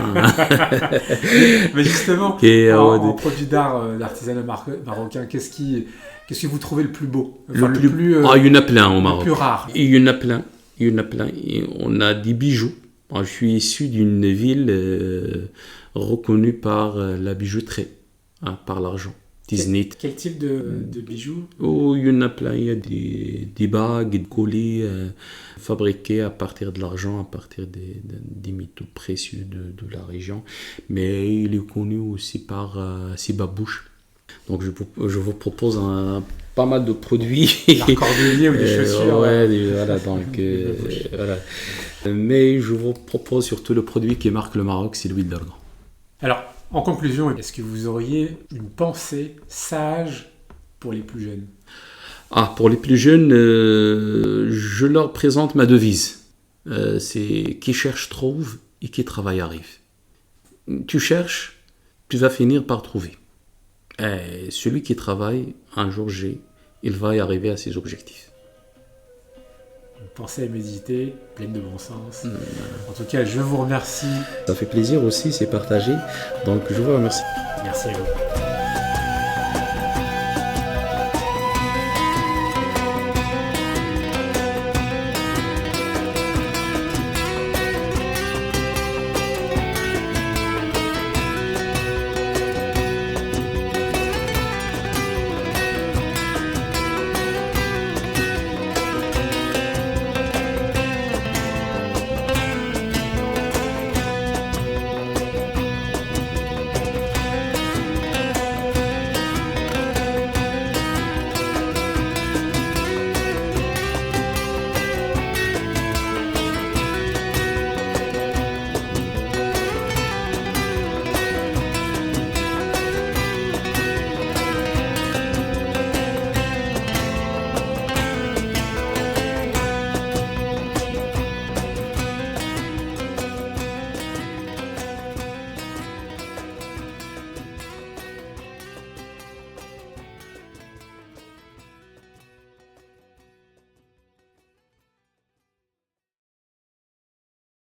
Mais justement, en produit d'art, d'artisanat marocain, qu'est-ce que vous trouvez le plus beau? Il y en a plein au Maroc. Le plus rare. Il y en a plein. On a des bijoux. Je suis issu d'une ville reconnue par la bijouterie, par l'argent. Quel type de bijoux? Il y en a plein. Il y a des bagues, des colliers fabriqués à partir de l'argent, à partir des métaux précieux de la région. Mais il est connu aussi par ses babouches. Donc je vous propose pas mal de produits. L'art cordelier ou des chaussures. Voilà. Mais je vous propose surtout le produit qui marque le Maroc, c'est l'huile d'argan. Alors, en conclusion, est-ce que vous auriez une pensée sage pour les plus jeunes? Pour les plus jeunes, je leur présente ma devise. C'est qui cherche trouve et qui travaille arrive. Tu cherches, tu vas finir par trouver. Et celui qui travaille, un jour il va y arriver à ses objectifs. Une pensée à méditer, pleine de bon sens. En tout cas, je vous remercie. Ça fait plaisir aussi, c'est partagé. Donc je vous remercie. Merci à vous.